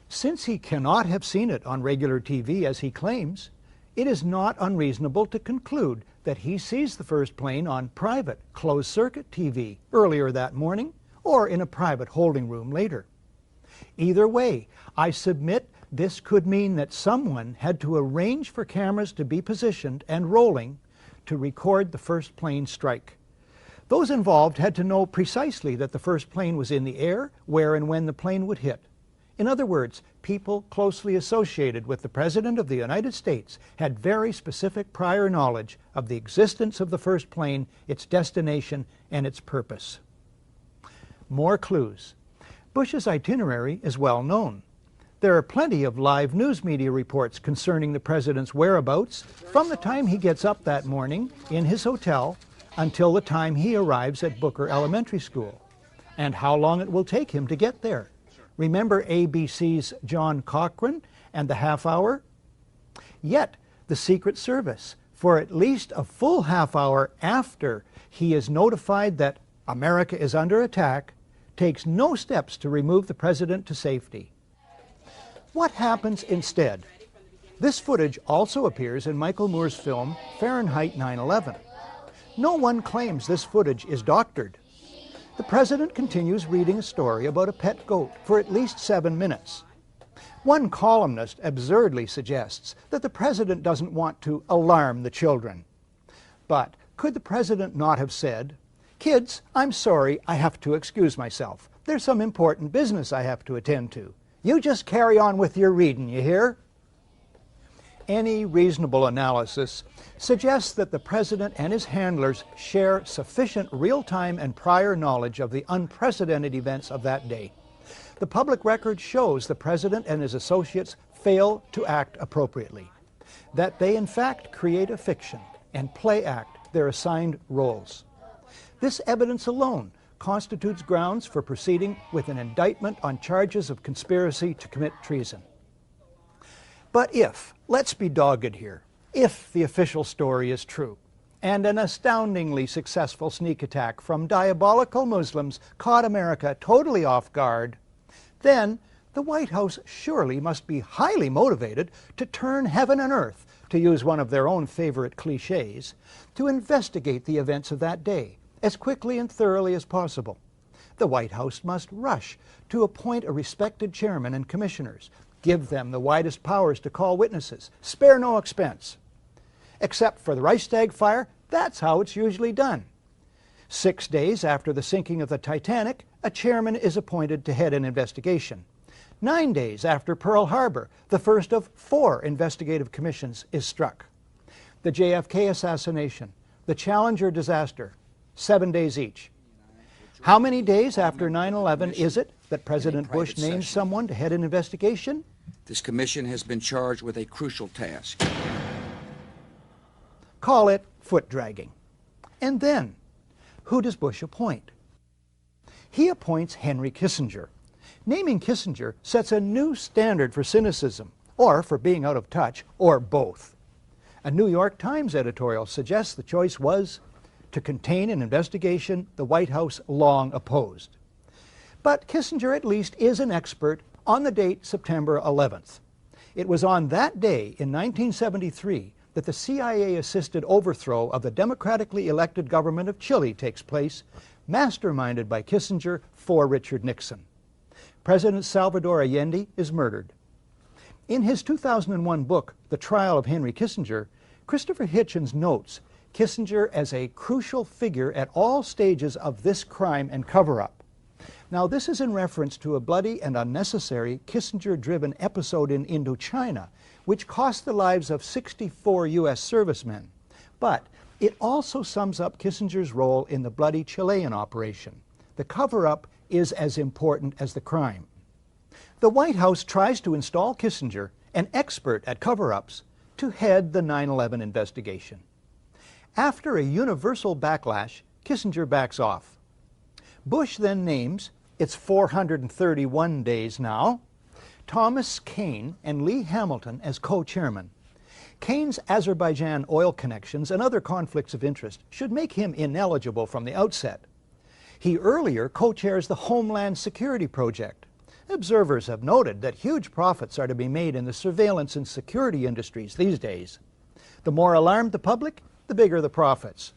Since he cannot have seen it on regular TV as he claims, it is not unreasonable to conclude that he sees the first plane on private, closed-circuit TV earlier that morning or in a private holding room later. Either way, I submit this could mean that someone had to arrange for cameras to be positioned and rolling to record the first plane strike. Those involved had to know precisely that the first plane was in the air, where and when the plane would hit. In other words, people closely associated with the President of the United States had very specific prior knowledge of the existence of the first plane, its destination, and its purpose. More clues. Bush's itinerary is well known. There are plenty of live news media reports concerning the President's whereabouts from the time he gets up that morning in his hotel until the time he arrives at Booker Elementary School, and how long it will take him to get there. Remember ABC's John Cochran and the half hour? Yet, the Secret Service, for at least a full half hour after he is notified that America is under attack, takes no steps to remove the President to safety. What happens instead? This footage also appears in Michael Moore's film Fahrenheit 9/11. No one claims this footage is doctored. The President continues reading a story about a pet goat for at least 7 minutes. One columnist absurdly suggests that the President doesn't want to alarm the children. But could the President not have said, "Kids, I'm sorry, I have to excuse myself. There's some important business I have to attend to. You just carry on with your reading, you hear?" Any reasonable analysis suggests that the President and his handlers share sufficient real-time and prior knowledge of the unprecedented events of that day. The public record shows the President and his associates fail to act appropriately, that they in fact create a fiction and play act their assigned roles. This evidence alone constitutes grounds for proceeding with an indictment on charges of conspiracy to commit treason. But if, let's be dogged here, if the official story is true, and an astoundingly successful sneak attack from diabolical Muslims caught America totally off guard, then the White House surely must be highly motivated to turn heaven and earth to use one of their own favorite cliches, to investigate the events of that day as quickly and thoroughly as possible. The White House must rush to appoint a respected chairman and commissioners, give them the widest powers to call witnesses, spare no expense. Except for the Reichstag fire, that's how it's usually done. 6 days after the sinking of the Titanic, a chairman is appointed to head an investigation. 9 days after Pearl Harbor, the first of 4 investigative commissions is struck. The JFK assassination, the Challenger disaster, 7 days each. How many days after 9/11 is it that President Bush names someone to head an investigation? This commission has been charged with a crucial task. Call it foot dragging. And then, who does Bush appoint? He appoints Henry Kissinger. Naming Kissinger sets a new standard for cynicism, or for being out of touch, or both. A New York Times editorial suggests the choice was to contain an investigation the White House long opposed. But Kissinger at least is an expert on the date September 11th. It was on that day in 1973 that the CIA-assisted overthrow of the democratically elected government of Chile takes place, masterminded by Kissinger for Richard Nixon. President Salvador Allende is murdered. In his 2001 book, The Trial of Henry Kissinger, Christopher Hitchens notes Kissinger as a crucial figure at all stages of this crime and cover-up. Now, this is in reference to a bloody and unnecessary Kissinger-driven episode in Indochina, which cost the lives of 64 U.S. servicemen. But it also sums up Kissinger's role in the bloody Chilean operation. The cover-up is as important as the crime. The White House tries to install Kissinger, an expert at cover-ups, to head the 9/11 investigation. After a universal backlash, Kissinger backs off. Bush then names, it's 431 days now, Thomas Kean and Lee Hamilton as co-chairmen. Kean's Azerbaijan oil connections and other conflicts of interest should make him ineligible from the outset. He earlier co-chairs the Homeland Security Project. Observers have noted that huge profits are to be made in the surveillance and security industries these days. The more alarmed the public, the bigger the profits.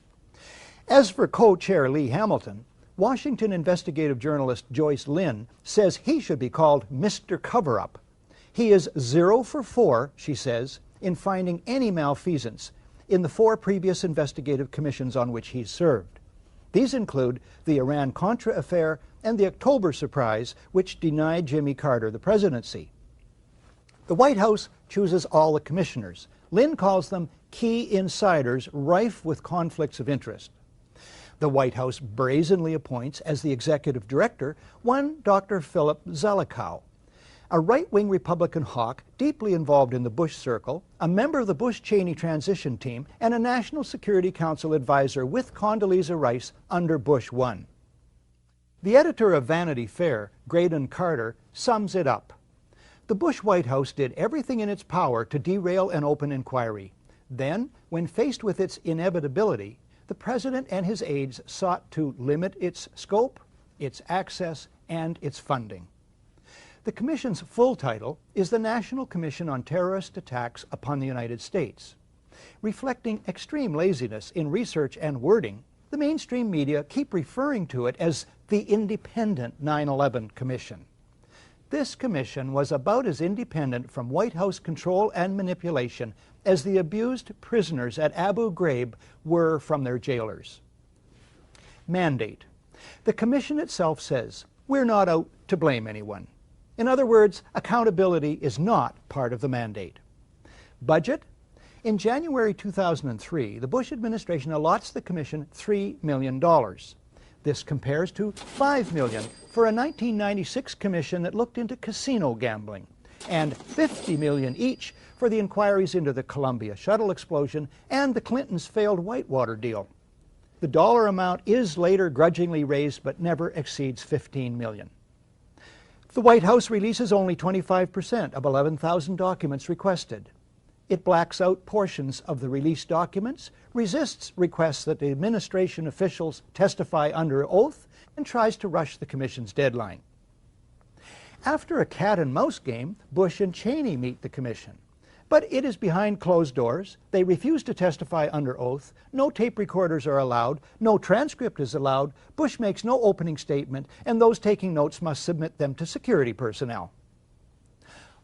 As for co-chair Lee Hamilton, Washington investigative journalist Joyce Lynn says he should be called Mr. Cover-Up. He is 0 for 4, she says, in finding any malfeasance in the 4 previous investigative commissions on which he's served. These include the Iran-Contra affair and the October surprise, which denied Jimmy Carter the presidency. The White House chooses all the commissioners. Lynn calls them key insiders rife with conflicts of interest. The White House brazenly appoints as the executive director one Dr. Philip Zelikow, a right-wing Republican hawk deeply involved in the Bush circle, a member of the Bush-Cheney transition team, and a National Security Council advisor with Condoleezza Rice under Bush 1. The editor of Vanity Fair, Graydon Carter, sums it up. The Bush White House did everything in its power to derail an open inquiry. Then, when faced with its inevitability, the President and his aides sought to limit its scope, its access, and its funding. The Commission's full title is the National Commission on Terrorist Attacks upon the United States. Reflecting extreme laziness in research and wording, the mainstream media keep referring to it as the Independent 9/11 Commission. This commission was about as independent from White House control and manipulation as the abused prisoners at Abu Ghraib were from their jailers. Mandate. The commission itself says, we're not out to blame anyone. In other words, accountability is not part of the mandate. Budget. In January 2003, the Bush administration allots the commission $3 million. This compares to $5 million for a 1996 commission that looked into casino gambling, and $50 million each for the inquiries into the Columbia shuttle explosion and the Clintons' failed Whitewater deal. The dollar amount is later grudgingly raised but never exceeds $15 million. The White House releases only 25% of 11,000 documents requested. It blacks out portions of the released documents, resists requests that the administration officials testify under oath, and tries to rush the commission's deadline. After a cat-and-mouse game, Bush and Cheney meet the commission. But it is behind closed doors. They refuse to testify under oath. No tape recorders are allowed. No transcript is allowed. Bush makes no opening statement, and those taking notes must submit them to security personnel.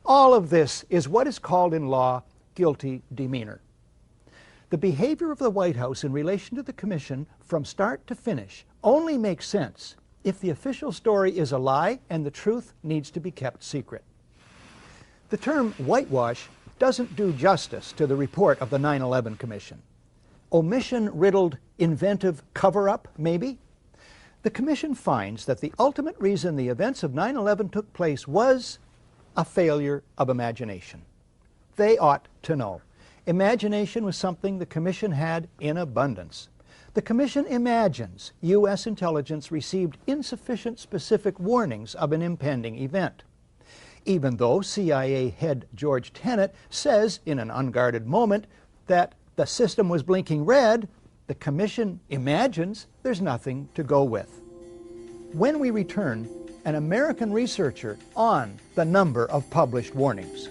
All of this is what is called in law guilty demeanor. The behavior of the White House in relation to the Commission from start to finish only makes sense if the official story is a lie and the truth needs to be kept secret. The term whitewash doesn't do justice to the report of the 9/11 Commission. Omission-riddled, inventive cover-up, maybe? The Commission finds that the ultimate reason the events of 9/11 took place was a failure of imagination. They ought to know. Imagination was something the Commission had in abundance. The Commission imagines U.S. intelligence received insufficient specific warnings of an impending event. Even though CIA head George Tenet says in an unguarded moment that the system was blinking red, the Commission imagines there's nothing to go with. When we return, an American researcher on the number of published warnings.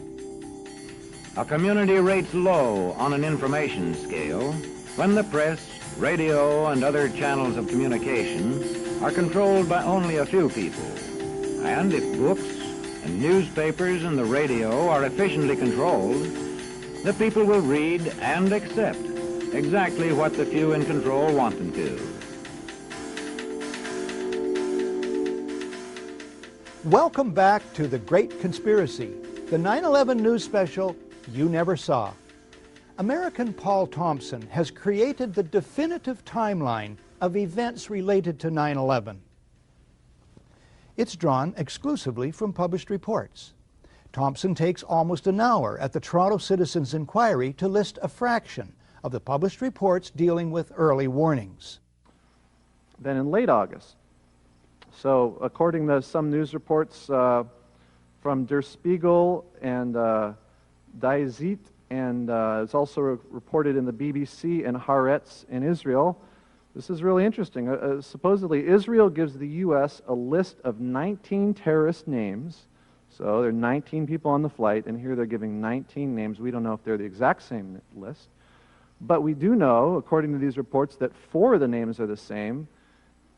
A community rates low on an information scale when the press, radio, and other channels of communication are controlled by only a few people. And if books and newspapers and the radio are efficiently controlled, the people will read and accept exactly what the few in control want them to. Welcome back to The Great Conspiracy, the 9/11 news special you never saw. American Paul Thompson has created the definitive timeline of events related to 9/11. It's drawn exclusively from published reports. Thompson takes almost an hour at the Toronto Citizens Inquiry to list a fraction of the published reports dealing with early warnings. Then in late August, so according to some news reports from Der Spiegel and Die Zeit, and it's also reported in the BBC and Haaretz in Israel. This is really interesting. Supposedly, Israel gives the U.S. a list of 19 terrorist names. So there are 19 people on the flight, and here they're giving 19 names. We don't know if they're the exact same list. But we do know, according to these reports, that 4 of the names are the same,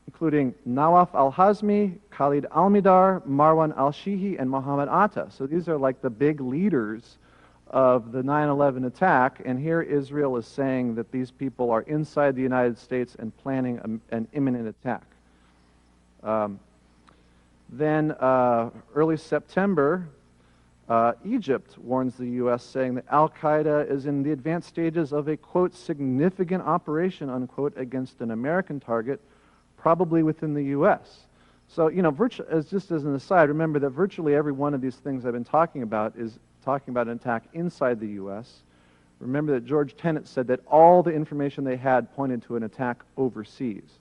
including Nawaf al-Hazmi, Khalid al-Midar, Marwan al-Shihi, and Mohammed Atta. So these are like the big leaders of the 9/11 attack, and here Israel is saying that these people are inside the United States and planning an imminent attack. Then early September, Egypt warns the U.S., saying that Al-Qaeda is in the advanced stages of a, quote, significant operation, unquote, against an American target, probably within the U.S. So, you know, just as an aside, remember that virtually every one of these things I've been talking about is talking about an attack inside the U.S. Remember that George Tenet said that all the information they had pointed to an attack overseas.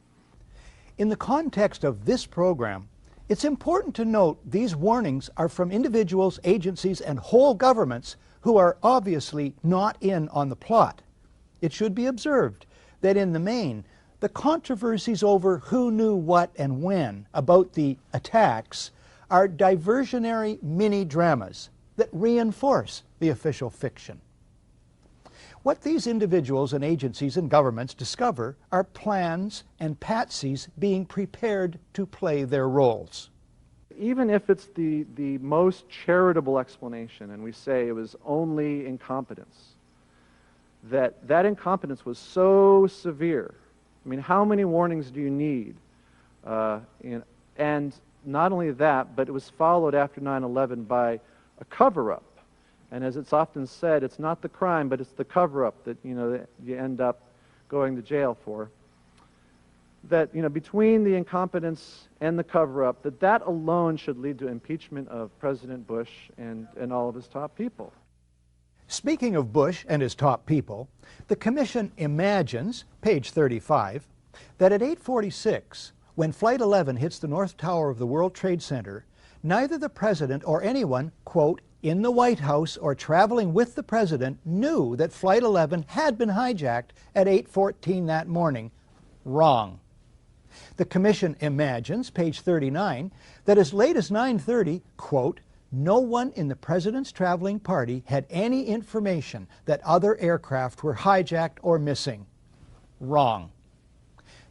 In the context of this program, it's important to note these warnings are from individuals, agencies, and whole governments who are obviously not in on the plot. It should be observed that in the main, the controversies over who knew what and when about the attacks are diversionary mini-dramas that reinforce the official fiction. What these individuals and agencies and governments discover are plans and patsies being prepared to play their roles. Even if it's the most charitable explanation, and we say it was only incompetence, that incompetence was so severe. I mean, how many warnings do you need? And not only that, but it was followed after 9/11 by a cover-up. And as it's often said, it's not the crime, but it's the cover-up that, you know, that you end up going to jail for. That, you know, between the incompetence and the cover-up, that alone should lead to impeachment of President Bush and all of his top people. Speaking of Bush and his top people, the Commission imagines, page 35, that at 8:46, when Flight 11 hits the North Tower of the World Trade Center, neither the President or anyone, quote, in the White House or traveling with the President knew that Flight 11 had been hijacked at 8:14 that morning. Wrong. The Commission imagines, page 39, that as late as 9:30, quote, no one in the president's traveling party had any information that other aircraft were hijacked or missing. Wrong.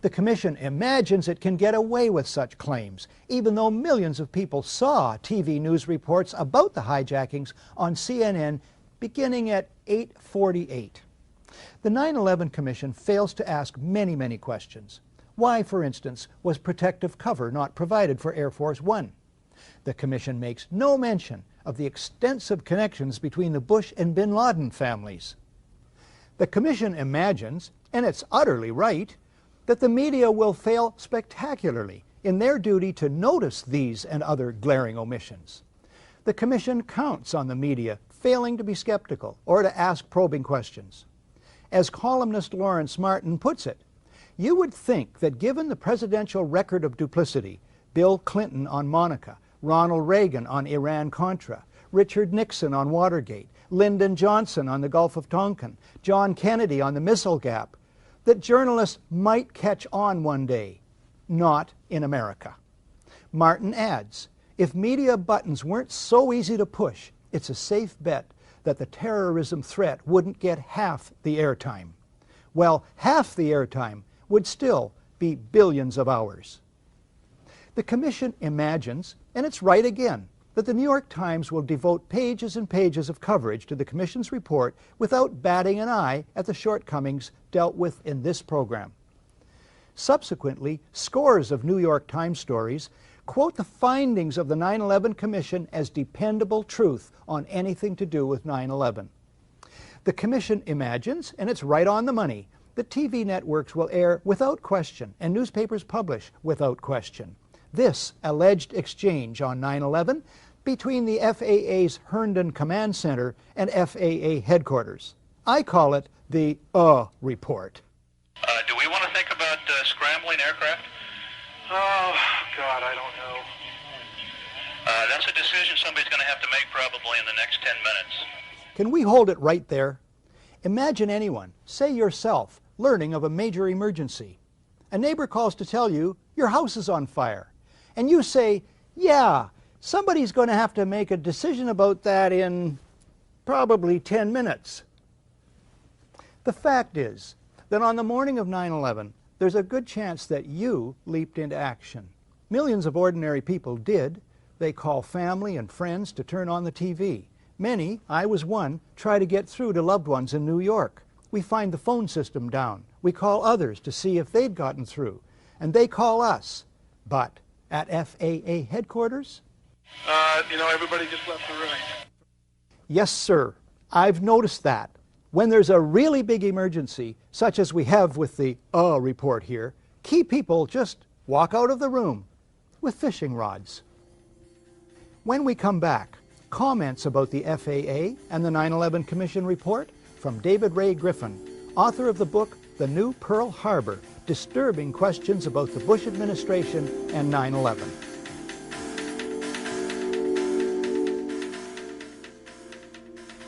The Commission imagines it can get away with such claims, even though millions of people saw TV news reports about the hijackings on CNN beginning at 8:48. The 9/11 Commission fails to ask many questions. Why, for instance, was protective cover not provided for Air Force One? The Commission makes no mention of the extensive connections between the Bush and bin Laden families. The Commission imagines, and it's utterly right, that the media will fail spectacularly in their duty to notice these and other glaring omissions. The Commission counts on the media failing to be skeptical or to ask probing questions. As columnist Lawrence Martin puts it, you would think that given the presidential record of duplicity, Bill Clinton on Monica, Ronald Reagan on Iran-Contra, Richard Nixon on Watergate, Lyndon Johnson on the Gulf of Tonkin, John Kennedy on the Missile Gap, that journalists might catch on one day. Not in America. Martin adds, if media buttons weren't so easy to push, it's a safe bet that the terrorism threat wouldn't get half the airtime. Well, half the airtime would still be billions of hours. The Commission imagines, and it's right again, that the New York Times will devote pages and pages of coverage to the Commission's report without batting an eye at the shortcomings dealt with in this program. Subsequently, scores of New York Times stories quote the findings of the 9/11 Commission as dependable truth on anything to do with 9/11. The Commission imagines, and it's right on the money, that TV networks will air without question and newspapers publish without question this alleged exchange on 9/11 between the FAA's Herndon Command Center and FAA headquarters. I call it the report. Do we want to think about scrambling aircraft? Oh, God, I don't know. That's a decision somebody's going to have to make probably in the next 10 minutes. Can we hold it right there? Imagine anyone, say yourself, learning of a major emergency. A neighbor calls to tell you your house is on fire. And you say, yeah, somebody's going to have to make a decision about that in probably 10 minutes. The fact is that on the morning of 9/11, there's a good chance that you leaped into action. Millions of ordinary people did. They call family and friends to turn on the TV. Many, I was one, try to get through to loved ones in New York. We find the phone system down. We call others to see if they'd gotten through. And they call us. But at FAA headquarters? Everybody just left the room. Yes, sir. I've noticed that. When there's a really big emergency, such as we have with the report here, key people just walk out of the room with fishing rods. When we come back, comments about the FAA and the 9/11 Commission report from David Ray Griffin, author of the book The New Pearl Harbor, Disturbing Questions About the Bush Administration and 9/11.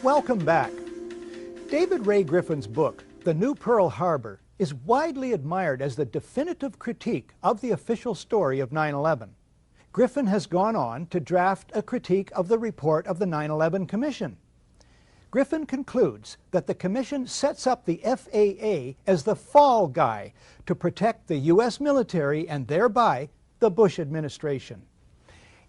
Welcome back. David Ray Griffin's book, The New Pearl Harbor, is widely admired as the definitive critique of the official story of 9/11. Griffin has gone on to draft a critique of the report of the 9/11 Commission. Griffin concludes that the Commission sets up the FAA as the fall guy to protect the U.S. military and thereby the Bush administration.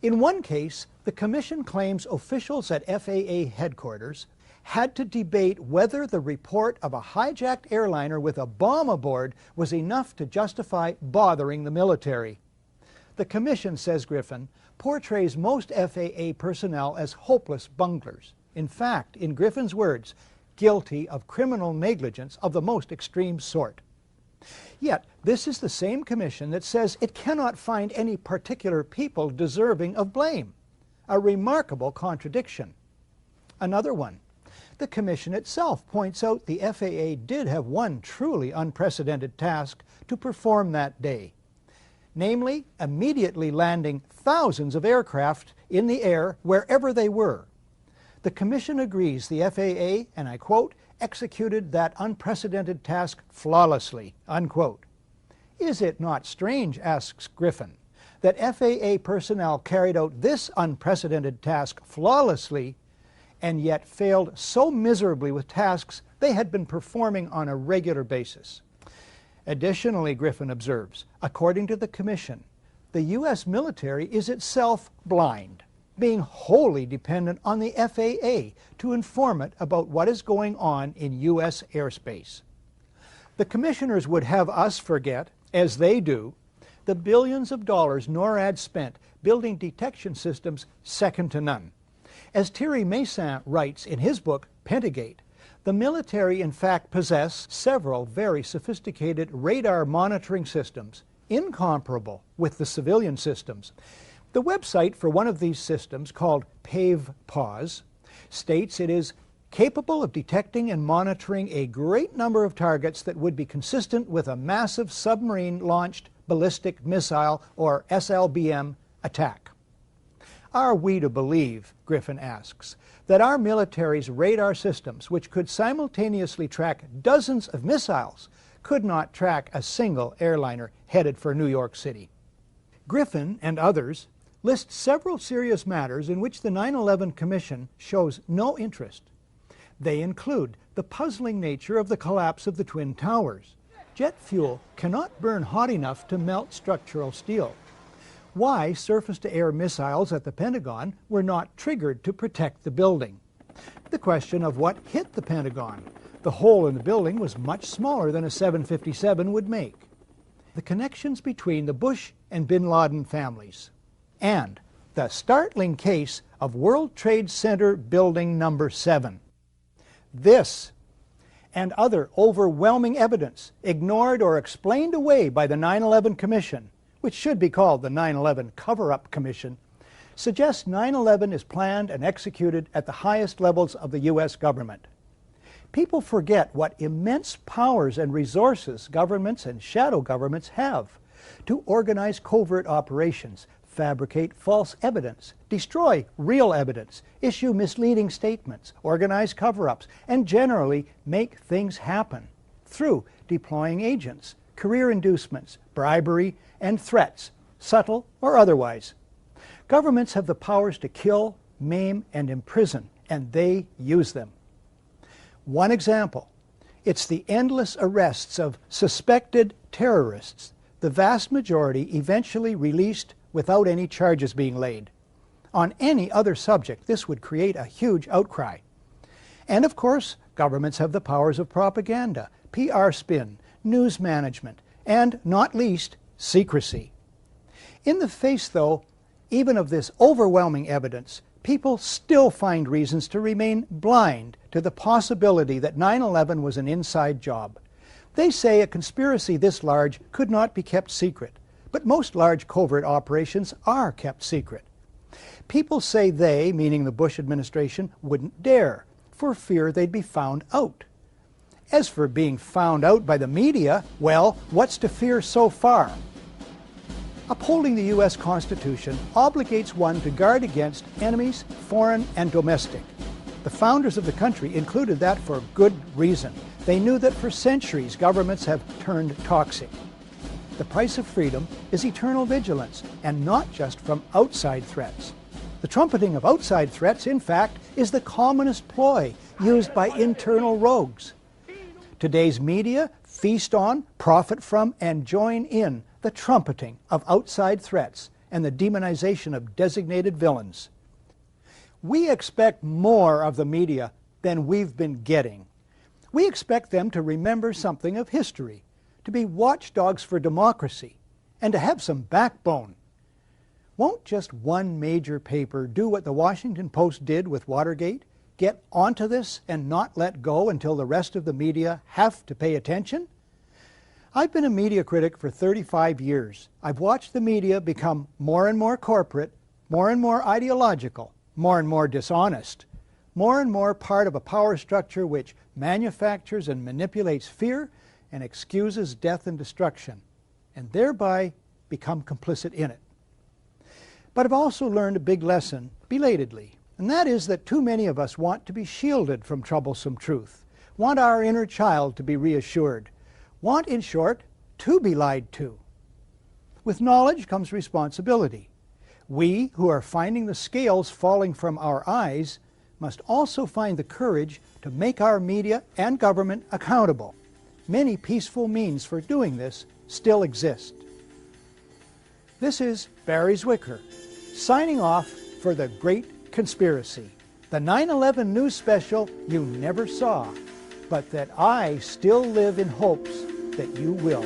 In one case, the Commission claims officials at FAA headquarters had to debate whether the report of a hijacked airliner with a bomb aboard was enough to justify bothering the military. The Commission, says Griffin, portrays most FAA personnel as hopeless bunglers. In fact, in Griffin's words, guilty of criminal negligence of the most extreme sort. Yet, this is the same Commission that says it cannot find any particular people deserving of blame. A remarkable contradiction. Another one. The Commission itself points out the FAA did have one truly unprecedented task to perform that day, namely, immediately landing thousands of aircraft in the air wherever they were. The Commission agrees the FAA, and I quote, executed that unprecedented task flawlessly, unquote. Is it not strange, asks Griffin, that FAA personnel carried out this unprecedented task flawlessly and yet failed so miserably with tasks they had been performing on a regular basis. Additionally, Griffin observes, according to the Commission, the U.S. military is itself blind, being wholly dependent on the FAA to inform it about what is going on in U.S. airspace. The commissioners would have us forget, as they do, the billions of dollars NORAD spent building detection systems second to none. As Thierry Meyssan writes in his book, Pentagate, the military in fact possess several very sophisticated radar monitoring systems, incomparable with the civilian systems. The website for one of these systems, called PAVE-PAWS, states it is capable of detecting and monitoring a great number of targets that would be consistent with a massive submarine-launched ballistic missile, or SLBM, attack. Are we to believe, Griffin asks, that our military's radar systems, which could simultaneously track dozens of missiles, could not track a single airliner headed for New York City? Griffin and others list several serious matters in which the 9/11 Commission shows no interest. They include the puzzling nature of the collapse of the Twin Towers. Jet fuel cannot burn hot enough to melt structural steel. Why surface-to-air missiles at the Pentagon were not triggered to protect the building. The question of what hit the Pentagon. The hole in the building was much smaller than a 757 would make. The connections between the Bush and bin Laden families. And the startling case of World Trade Center Building Number 7. This and other overwhelming evidence ignored or explained away by the 9/11 Commission, which should be called the 9/11 Cover-Up Commission, suggests 9/11 is planned and executed at the highest levels of the U.S. government. People forget what immense powers and resources governments and shadow governments have to organize covert operations, fabricate false evidence, destroy real evidence, issue misleading statements, organize cover-ups, and generally make things happen through deploying agents, career inducements, bribery, and threats, subtle or otherwise. Governments have the powers to kill, maim, and imprison, and they use them. One example, it's the endless arrests of suspected terrorists, the vast majority eventually released without any charges being laid. On any other subject, this would create a huge outcry. And of course, governments have the powers of propaganda, PR spin, news management, and, not least, secrecy. In the face, though, even of this overwhelming evidence, people still find reasons to remain blind to the possibility that 9/11 was an inside job. They say a conspiracy this large could not be kept secret. But most large covert operations are kept secret. People say they, meaning the Bush administration, wouldn't dare, for fear they'd be found out. As for being found out by the media, well, what's to fear so far? Upholding the U.S. Constitution obligates one to guard against enemies, foreign and domestic. The founders of the country included that for good reason. They knew that for centuries governments have turned toxic. The price of freedom is eternal vigilance, and not just from outside threats. The trumpeting of outside threats, in fact, is the commonest ploy used by internal rogues. Today's media feast on, profit from, and join in the trumpeting of outside threats and the demonization of designated villains. We expect more of the media than we've been getting. We expect them to remember something of history, to be watchdogs for democracy, and to have some backbone. Won't just one major paper do what the Washington Post did with Watergate? Get onto this and not let go until the rest of the media have to pay attention? I've been a media critic for 35 years. I've watched the media become more and more corporate, more and more ideological, more and more dishonest, more and more part of a power structure which manufactures and manipulates fear and excuses death and destruction, and thereby become complicit in it. But I've also learned a big lesson, belatedly, and that is that too many of us want to be shielded from troublesome truth, want our inner child to be reassured, want, in short, to be lied to. With knowledge comes responsibility. We who are finding the scales falling from our eyes must also find the courage to make our media and government accountable. Many peaceful means for doing this still exist. This is Barrie Zwicker, signing off for The Great Conspiracy, the 9/11 news special you never saw, but that I still live in hopes that you will.